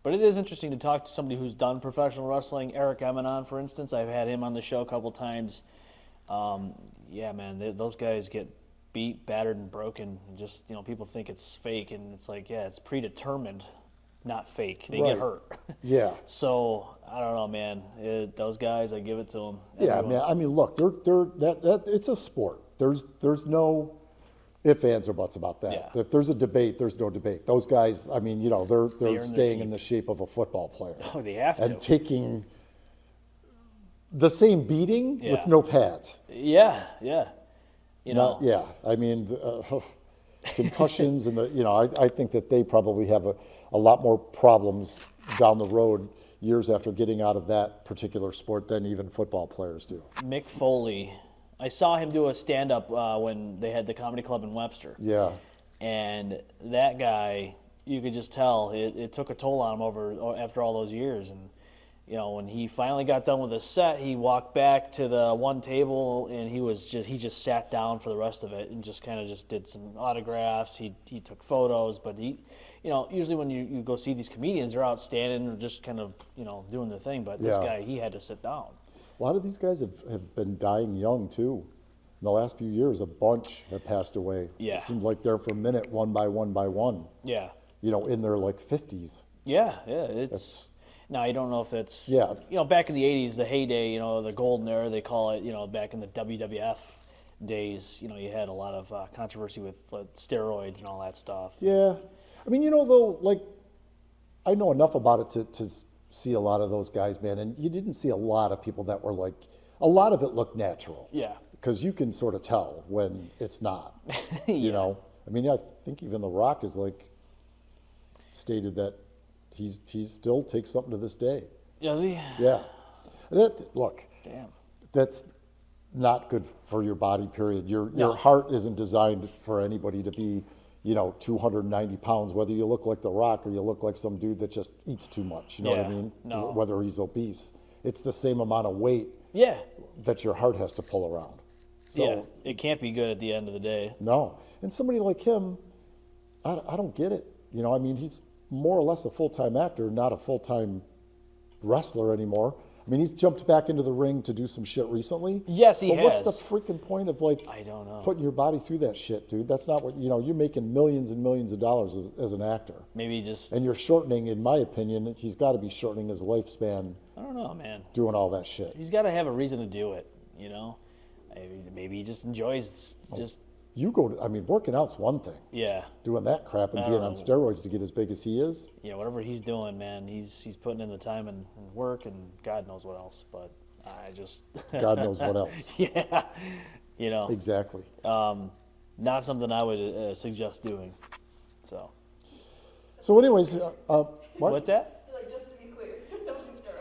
But it is interesting to talk to somebody who's done professional wrestling. Eric Emanon, for instance, I've had him on the show a couple times. Yeah, man, those guys get beat, battered, and broken. And just people think it's fake, and it's like, yeah, it's predetermined, not fake. They Right. get hurt. Yeah. So I don't know, man. Those guys, I give it to them. Yeah, man. I mean, look, that it's a sport. There's no ifs, ands, or buts about that. Yeah. If there's a debate, there's no debate. Those guys, I mean, they're their staying keep. in the shape of a football player. Oh, they have And to. taking the same beating Yeah. with no pads. Yeah. Yeah, I mean, concussions and I think that they probably have a lot more problems down the road years after getting out of that particular sport than even football players do. Mick Foley. I saw him do a stand-up when they had the comedy club in Webster. Yeah. And that guy, you could just tell it took a toll on him after all those years. And when he finally got done with his set, he walked back to the one table and he just sat down for the rest of it and just kind of just did some autographs. He took photos, but usually when you go see these comedians, they're out standing or just kind of doing their thing. But this Yeah. guy, he had to sit down. A lot of these guys have been dying young, too. In the last few years, a bunch have passed away. Yeah. It seemed like they're for a minute, one by one by one, Yeah. in their 50s. Yeah. It's now you don't know if it's Yeah. back in the '80s, the heyday, the golden era they call it. Back in the WWF days, you had a lot of controversy with steroids and all that stuff. Yeah. I mean, though, I know enough about it to see a lot of those guys, man. And you didn't see a lot of people that were a lot of it looked natural. Yeah. Because you can sort of tell when it's not, you Yeah. know. I mean, I think even The Rock is stated that he still takes something to this day. Does he? Yeah. Look, Damn. that's not good for your body, period. Your No. heart isn't designed for anybody to be, 290 pounds, whether you look like The Rock or you look like some dude that just eats too much. You know what I Yeah. mean? No. Whether he's obese. It's the same amount of weight Yeah. that your heart has to pull around. So, Yeah. It can't be good at the end of the day. no. And somebody like him, I don't get it. I mean, he's more or less a full-time actor, not a full-time wrestler anymore. I mean, he's jumped back into the ring to do some shit recently. Yes, he But what's has. the freaking point of I don't know. putting your body through that shit, dude? That's not what you're making millions and millions of dollars as an actor, Maybe just and you're shortening. In my opinion, he's got to be shortening his lifespan I don't know, man. doing all that shit. He's got to have a reason to do it. Maybe he just enjoys just Working out's one thing. yeah. Doing that crap and being on steroids to get as big as he is. Whatever he's doing, man, he's putting in the time and work and God knows what else. But I just God knows what else. yeah, Exactly. not something I would suggest doing. So So, anyways, what? what's that? Just to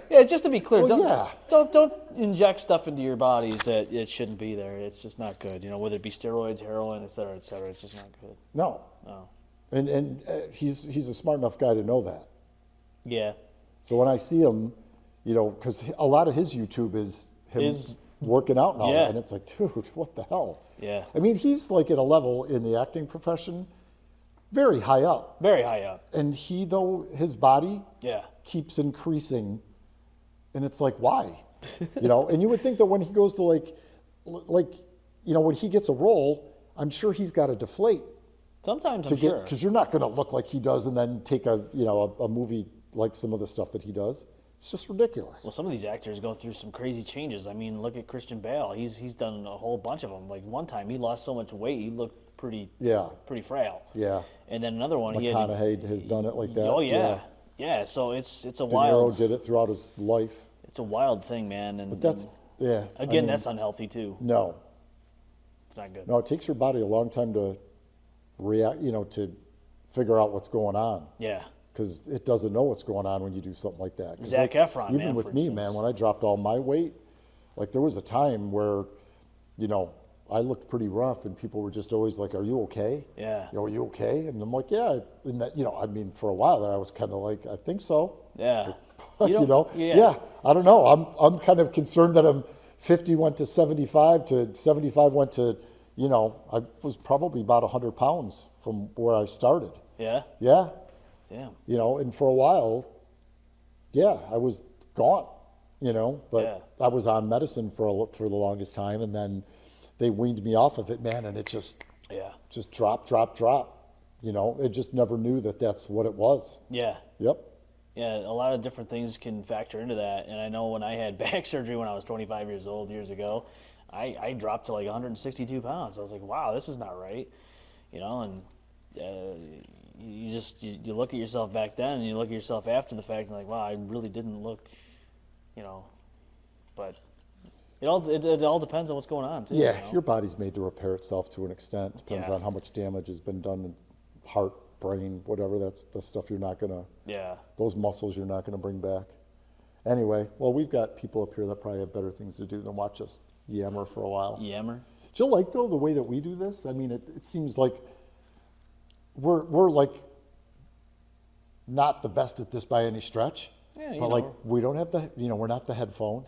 Yeah, just to be clear, Well, don't inject stuff into your bodies that it shouldn't be there. It's just not good. Whether it be steroids, heroin, et cetera, it's just not good. No. And he's a smart enough guy to know that. Yeah. So when I see him, because a lot of his YouTube is him working out and all that, and it's like, dude, what the hell? Yeah. I mean, he's like at a level in the acting profession, very high up. Very high up. And his body keeps increasing, and it's like, why? And you would think that when he goes to when he gets a role, I'm sure he's got to deflate. Sometimes, I'm sure. Because you're not going to look like he does and then take a movie like some of the stuff that he does. It's just ridiculous. Well, some of these actors go through some crazy changes. I mean, look at Christian Bale. He's done a whole bunch of them. Like one time, he lost so much weight, he looked pretty frail. Yeah. And then another one, McConaughey has done it like that. Oh yeah. So it's a De wild. Niro did it throughout his life. It's a wild thing, man. But that's again, that's unhealthy too. No. It's not good. No, it takes your body a long time to react. To figure out what's going on. Yeah. Because it doesn't know what's going on when you do something like that. Zac Efron, even with me, man, when I dropped all my weight, like there was a time where, I looked pretty rough, and people were just always like, "Are you okay? Yeah. Are you okay?" And I'm like, "Yeah." And that, I mean, for a while there, I was kind of like, "I think so." Yeah. Yeah. I don't know. I'm kind of concerned that 50 went to 75, to 75 went to, I was probably about 100 pounds from where I started. Yeah. Yeah. Damn. And for a while, I was gone, but I was on medicine for the longest time, and then they weaned me off of it, man, and it just drop. It just never knew that that's what it was. Yeah. Yep. Yeah, a lot of different things can factor into that, and I know when I had back surgery when I was 25 years old years ago, I dropped to like 162 pounds. I was like, wow, this is not right, and you look at yourself back then, and you look at yourself after the fact, and like, wow, I really didn't look, but it all depends on what's going on too. Yeah, your body's made to repair itself to an extent. Depends on how much damage has been done in heart, brain, whatever. That's the stuff you're not gonna. Yeah. Those muscles you're not gonna bring back. Anyway, well, we've got people up here that probably have better things to do than watch us yammer for a while. Yammer. Do you like though the way that we do this? I mean, it seems like we're like not the best at this by any stretch. Yeah, but like we don't have we're not the headphones.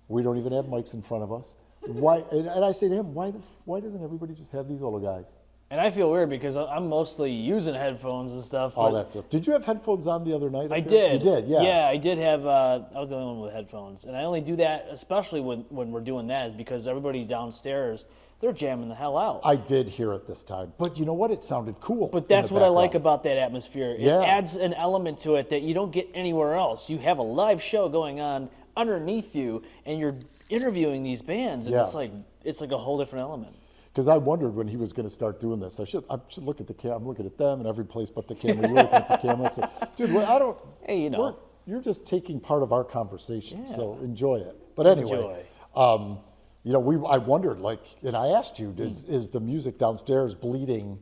We don't even have mics in front of us. Why? And I say to him, why doesn't everybody just have these little guys? And I feel weird because I'm mostly using headphones and stuff. All that stuff. Did you have headphones on the other night? I did. You did, yeah. Yeah, I did have. I was the only one with headphones, and I only do that, especially when we're doing that, is because everybody downstairs, they're jamming the hell out. I did hear it this time, but you know what? It sounded cool. But that's what I like about that atmosphere. It Yeah. adds an element to it that you don't get anywhere else. You have a live show going on underneath you, and you're interviewing these bands, and Yeah. it's like a whole different element. Because I wondered when he was going to start doing this. I should look at the camera. I'm looking at them in every place but the camera. You're looking at the camera. It's like, dude, I don't. Hey, you're just taking part of our conversation. Yeah. So enjoy it. But anyway, I wondered, and I asked you, is the music downstairs bleeding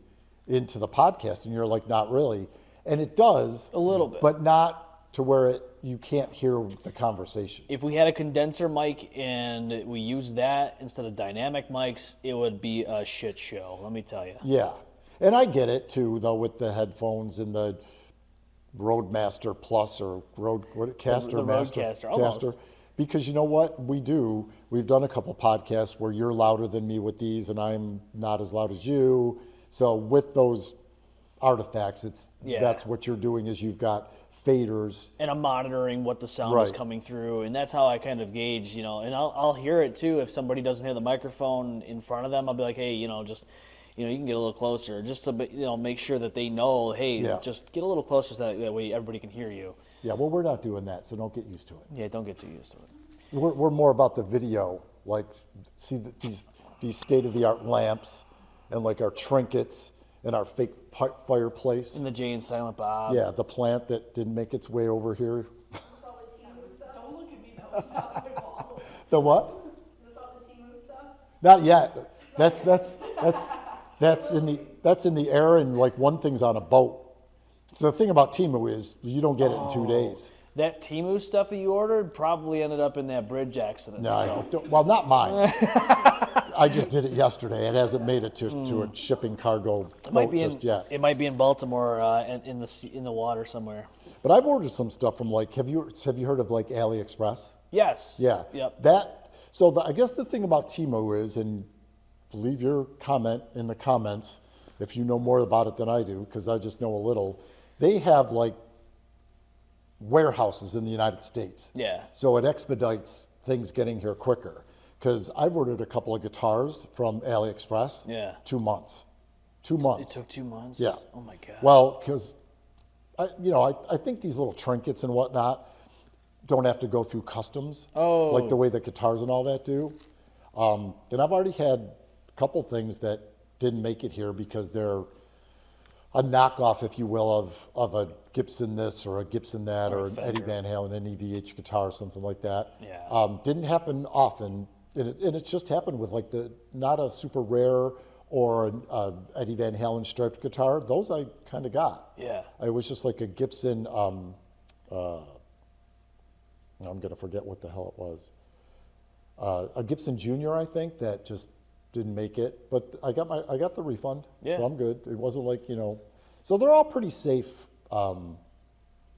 into the podcast? And you're like, not really. And it does A little bit. but not to where you can't hear the conversation. If we had a condenser mic and we used that instead of dynamic mics, it would be a shit show, let me tell you. Yeah. And I get it too, though, with the headphones and the Roadmaster Plus or Caster The Master. Rodecaster, almost. Caster. Because you know what? We've done a couple podcasts where you're louder than me with these and I'm not as loud as you. So with those artifacts, that's what you're doing is you've got faders. And I'm monitoring what the sound is Right. coming through, and that's how I kind of gauge, and I'll hear it too. If somebody doesn't have the microphone in front of them, I'll be like, hey, you can get a little closer, just to make sure that they know, hey, just get a little closer so that way everybody can hear you. Yeah, well, we're not doing that, so don't get used to it. Yeah, don't get too used to it. We're more about the video, see these state-of-the-art lamps and our trinkets and our fake fireplace. And the Jay and Silent Bob. Yeah, the plant that didn't make its way over here. Don't look at me, that was not my fault. The what? Is this all the TEMU stuff? Not yet. That's in the air, and one thing's on a boat. So the thing about TEMU is you don't get it in 2 days. that TEMU stuff that you ordered probably ended up in that bridge accident. No, so. well, not mine. I just did it yesterday. It hasn't made it to a shipping cargo boat just yet. It might be in Baltimore in the water somewhere. But I've ordered some stuff from like, have you heard of like AliExpress? Yes. Yeah. Yep. I guess the thing about TEMU is, and leave your comment in the comments if you know more about it than I do, because I just know a little. They have like warehouses in the United States. Yeah. So it expedites things getting here quicker. Because I've ordered a couple of guitars from AliExpress. Yeah. 2 months. 2 months. It took 2 months? Yeah. Oh my God. Well, because I think these little trinkets and whatnot don't have to go through customs, like the way the guitars and all that do. And I've already had a couple things that didn't make it here because they're a knockoff, if you will, of a Gibson this or a Gibson that or an Eddie Van Halen, an EVH guitar or something like that. Yeah. Didn't happen often, and it's just happened with like not a super rare or an Eddie Van Halen striped guitar. Those I kind of got. Yeah. It was just like a Gibson. I'm gonna forget what the hell it was. A Gibson Junior, I think, that just didn't make it. But I got the refund, Yeah. so I'm good. It wasn't like So they're all pretty safe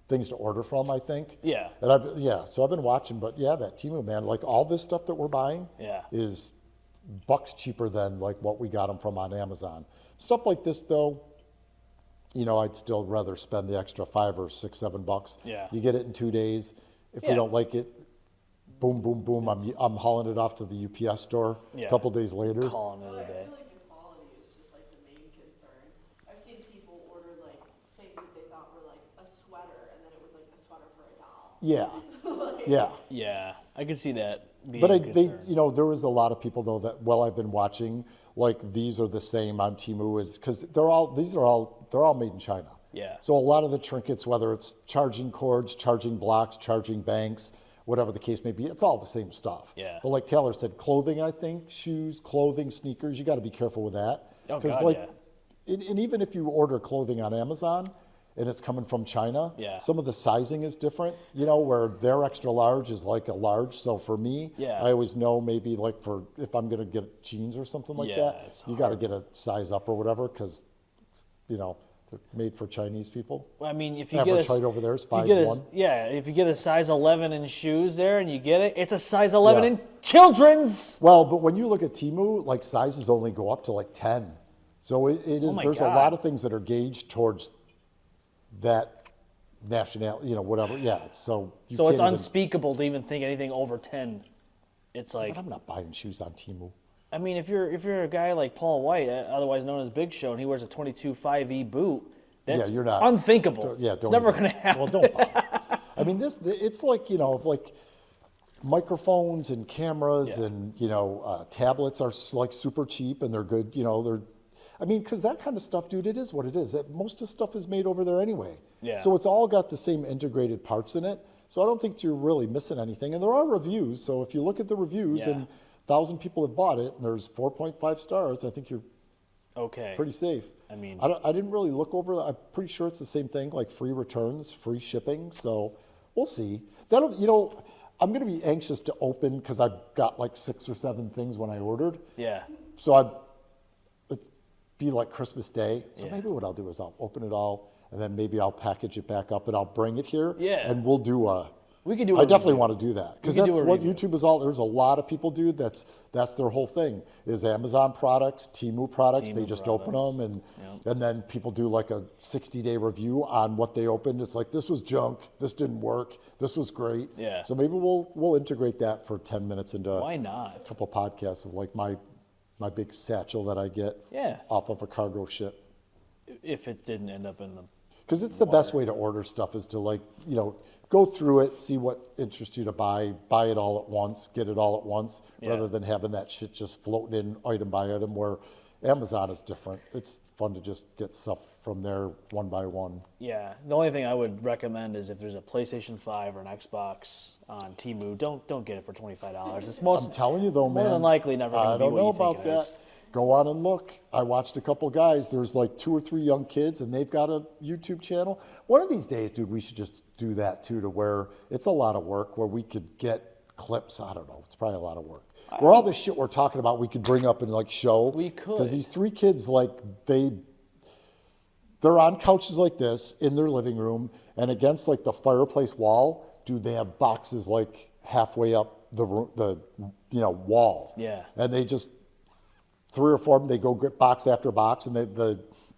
things to order from, I think. Yeah. And so I've been watching, but yeah, that TEMU, man, like all this stuff that we're buying is bucks cheaper than like what we got them from on Amazon. Stuff like this though, I'd still rather spend the extra $5 or $6, $7. Yeah. You get it in 2 days. If we don't like it, boom, boom, boom. I'm hauling it off to the UPS store a couple days later. Calling it a I day. feel like the quality is just like the main concern. I've seen people order like things that they thought were like a sweater, and then it was like a sweater for a doll. Yeah. Yeah. Yeah, I can see that being But a concern. there was a lot of people though that I've been watching, like these are the same on TEMU because they're all made in China. Yeah. So a lot of the trinkets, whether it's charging cords, charging blocks, charging banks, whatever the case may be, it's all the same stuff. Yeah. But like Taylor said, clothing, I think, shoes, clothing, sneakers, you got to be careful with that. Oh, Because God, and even if you order clothing on Amazon and it's coming from China, some of the sizing is different, where their extra large is like a large. So for me, I always know maybe like if I'm going to get jeans or something like that, you got to get a size up or whatever because, they're made for Chinese people. I mean, if you Average get height over there is 5'1". if you get a size 11 in shoes there and you get it, it's a size 11 in children's. Well, but when you look at TEMU, like sizes only go up to like 10. So it is. There's a lot of things that are gauged towards that nationality, whatever. Yeah. So it's unspeakable to even think anything over 10. It's like But I'm not buying shoes on TEMU. I mean, if you're a guy like Paul White, otherwise known as Big Show, and he wears a 22.5E boot, that's you're not unthinkable. It's never going to happen. Well, don't buy it. I mean, it's like like microphones and cameras and tablets are like super cheap and they're good. Because that kind of stuff, dude, it is what it is. Most of the stuff is made over there anyway. Yeah. So it's all got the same integrated parts in it. So I don't think you're really missing anything. And there are reviews. So if you look at the reviews and 1,000 people have bought it and there's 4.5 stars, I think you're pretty safe. I mean, I didn't really look over. I'm pretty sure it's the same thing, like free returns, free shipping. So we'll see. I'm going to be anxious to open because I've got like 6 or 7 things when I ordered. Yeah. So it'd be like Christmas Day. So maybe what I'll do is I'll open it all and then maybe I'll package it back up and I'll bring it here. Yeah. And we'll do we could do. I definitely want to do that because that's what review. YouTube is all. There's a lot of people, dude. That's their whole thing is Amazon products, TEMU products. They just open them and then people do like a 60-day review on what they opened. It's like this was junk, this didn't work, this was great. Yeah. So maybe we'll integrate that for 10 minutes into Why not? a couple podcasts of like my big satchel that I get off of a cargo ship. If it didn't end up in the Because it's the best way to order stuff is to go through it, see what interests you to buy it all at once, get it all at once, rather than having that shit just floating in item by item where Amazon is different. It's fun to just get stuff from there one by one. Yeah, the only thing I would recommend is if there's a PlayStation 5 or an Xbox on TEMU, don't get it for $25. It's I'm telling you though, man. more than likely never going to be what you think it is. go on and look. I watched a couple guys. There's like 2 or 3 young kids, and they've got a YouTube channel. One of these days, dude, we should just do that too, to where it's a lot of work, where we could get clips. I don't know. It's probably a lot of work. Where all this shit we're talking about, we could bring up and like show. We could. Because these 3 kids, like they're on couches like this in their living room, and against like the fireplace wall, dude, they have boxes like halfway up the wall. Yeah. And they just 3 or 4 of them, they go get box after box, and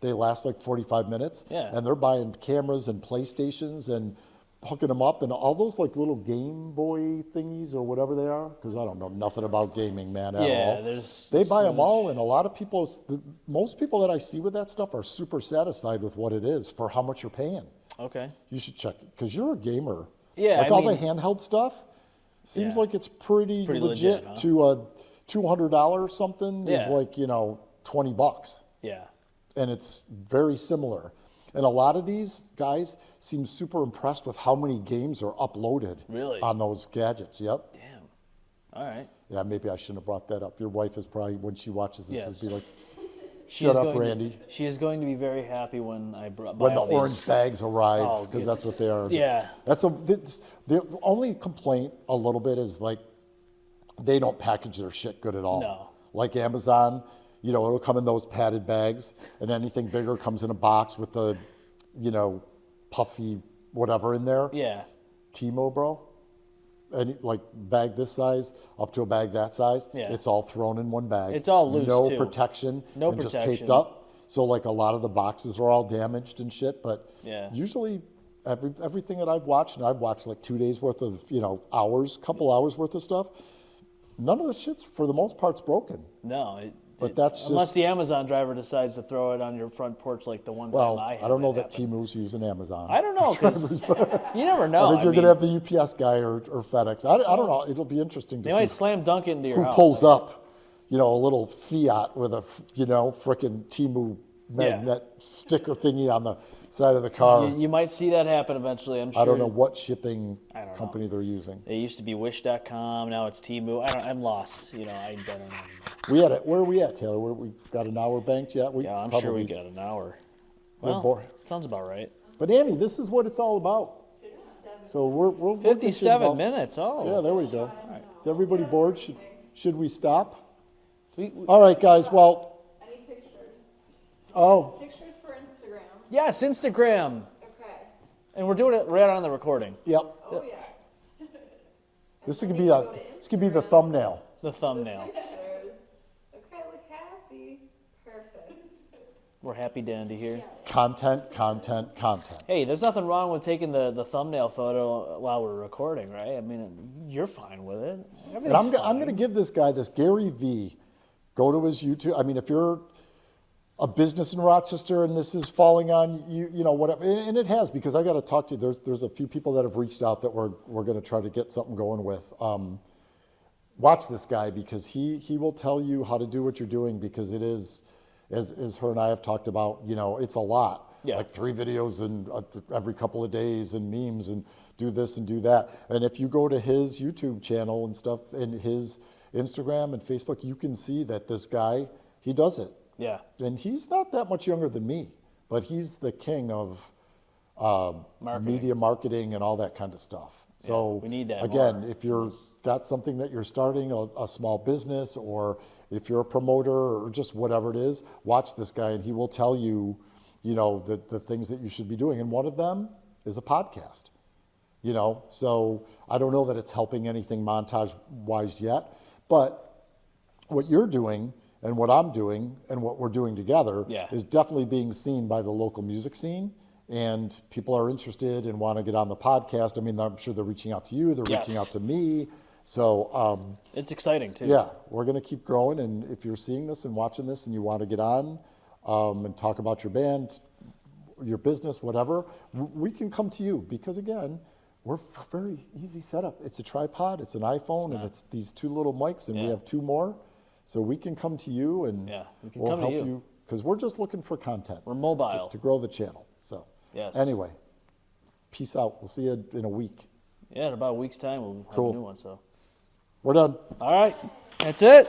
they last like 45 minutes. Yeah. And they're buying cameras and PlayStations and hooking them up and all those like little Game Boy thingies or whatever they are, because I don't know nothing about gaming, man, at all. They buy them all, and a lot of people, most people that I see with that stuff are super satisfied with what it is for how much you're paying. Okay. You should check it, because you're a gamer. Yeah, like the handheld stuff, seems like it's pretty legit huh? to a $200 something is Yeah. like, $20. Yeah. And it's very similar. And a lot of these guys seem super impressed with how many games are uploaded Really? on those gadgets. Yep. Damn. All right. Yeah, maybe I shouldn't have brought that up. Your wife is probably, when she watches this, Yes. is be like, She shut is up, going Randy. She is going to be very happy when I buy When the all these. orange bags arrive, Oh, because it's- that's what they are. yeah. The only complaint a little bit is like, they don't package their shit good at all. No. Like Amazon, it'll come in those padded bags, and anything bigger comes in a box with the, puffy whatever in there. Yeah. TEMU, bro. Any like bag this size up to a bag that size, Yeah. it's all thrown in one bag. It's all loose, no too. protection, No and just protection. taped up. So like a lot of the boxes are all damaged and shit. But Yeah. usually everything that I've watched, and I've watched like 2 days worth of couple hours worth of stuff. None of the shit's for the most part's broken. No. But that's unless just- the Amazon driver decides to throw it on your front porch like the one time Well, I had. I don't know that that happen. TEMU's using Amazon. I don't know, because you never know. I think you're mean, gonna have the UPS guy or FedEx. I don't know. It'll be interesting to They see might slam dunk it into your who house. pulls up, a little Fiat with a, frickin' TEMU magnet sticker thingy on the side of the car. You might see that happen eventually, I'm sure. I don't know what shipping I don't know. company they're using. It used to be Wish.com, now it's TEMU. I'm lost. I don't know. We had it. Where are we at, Taylor? We got an hour banked yet? Yeah, I'm sure we got an hour. We're Well, bored. sounds about right. But Annie, this is what it's all about. So we'll get you 57 involved. minutes. Oh. Yeah, there we go. Is everybody bored? Should we stop? We- All right, guys. Well, Any pictures? oh, Pictures for Instagram. Yes, Instagram. Okay. And we're doing it right on the recording. yep. Oh, yeah. This could be the thumbnail. The thumbnail. Okay, look happy. Perfect. We're happy dandy here. Content. Hey, there's nothing wrong with taking the thumbnail photo while we're recording, right? I mean, you're fine with it. And Everything's I'm going to give this guy, this Gary V, go to his YouTube. I mean, if you're a business in Rochester and this is falling on you, whatever, and it has, because I got to talk to you. There's a few people that have reached out that we're going to try to get something going with. Watch this guy, because he will tell you how to do what you're doing, because it is, as her and I have talked about, it's a lot. Yeah. Like 3 videos and every couple of days and memes and do this and do that. And if you go to his YouTube channel and stuff and his Instagram and Facebook, you can see that this guy, he does it. Yeah. And he's not that much younger than me, but he's the king of media marketing and all that kind of stuff. So we need that again, more. if you're got something that you're starting, a small business, or if you're a promoter or just whatever it is, watch this guy and he will tell you, the things that you should be doing. And one of them is a podcast. So I don't know that it's helping anything montage wise yet, but what you're doing and what I'm doing and what we're doing together Yeah. is definitely being seen by the local music scene. And people are interested and want to get on the podcast. I mean, I'm sure they're reaching out to you. They're Yes. reaching out to me. So, It's exciting, too. yeah, we're going to keep growing. And if you're seeing this and watching this and you want to get on and talk about your band, your business, whatever, we can come to you. Because, again, we're very easy setup. It's a tripod, it's an iPhone, and it's these 2 little mics, and we Yeah. have 2 more. So we can come to you and Yeah, we can we'll come to help you. you. Because we're just looking for content We're mobile. to grow the channel. So, Yes. anyway, peace out. We'll see you in a week. Yeah, in about a week's time, we'll have Cool. a new one. So, We're done. all right. That's it.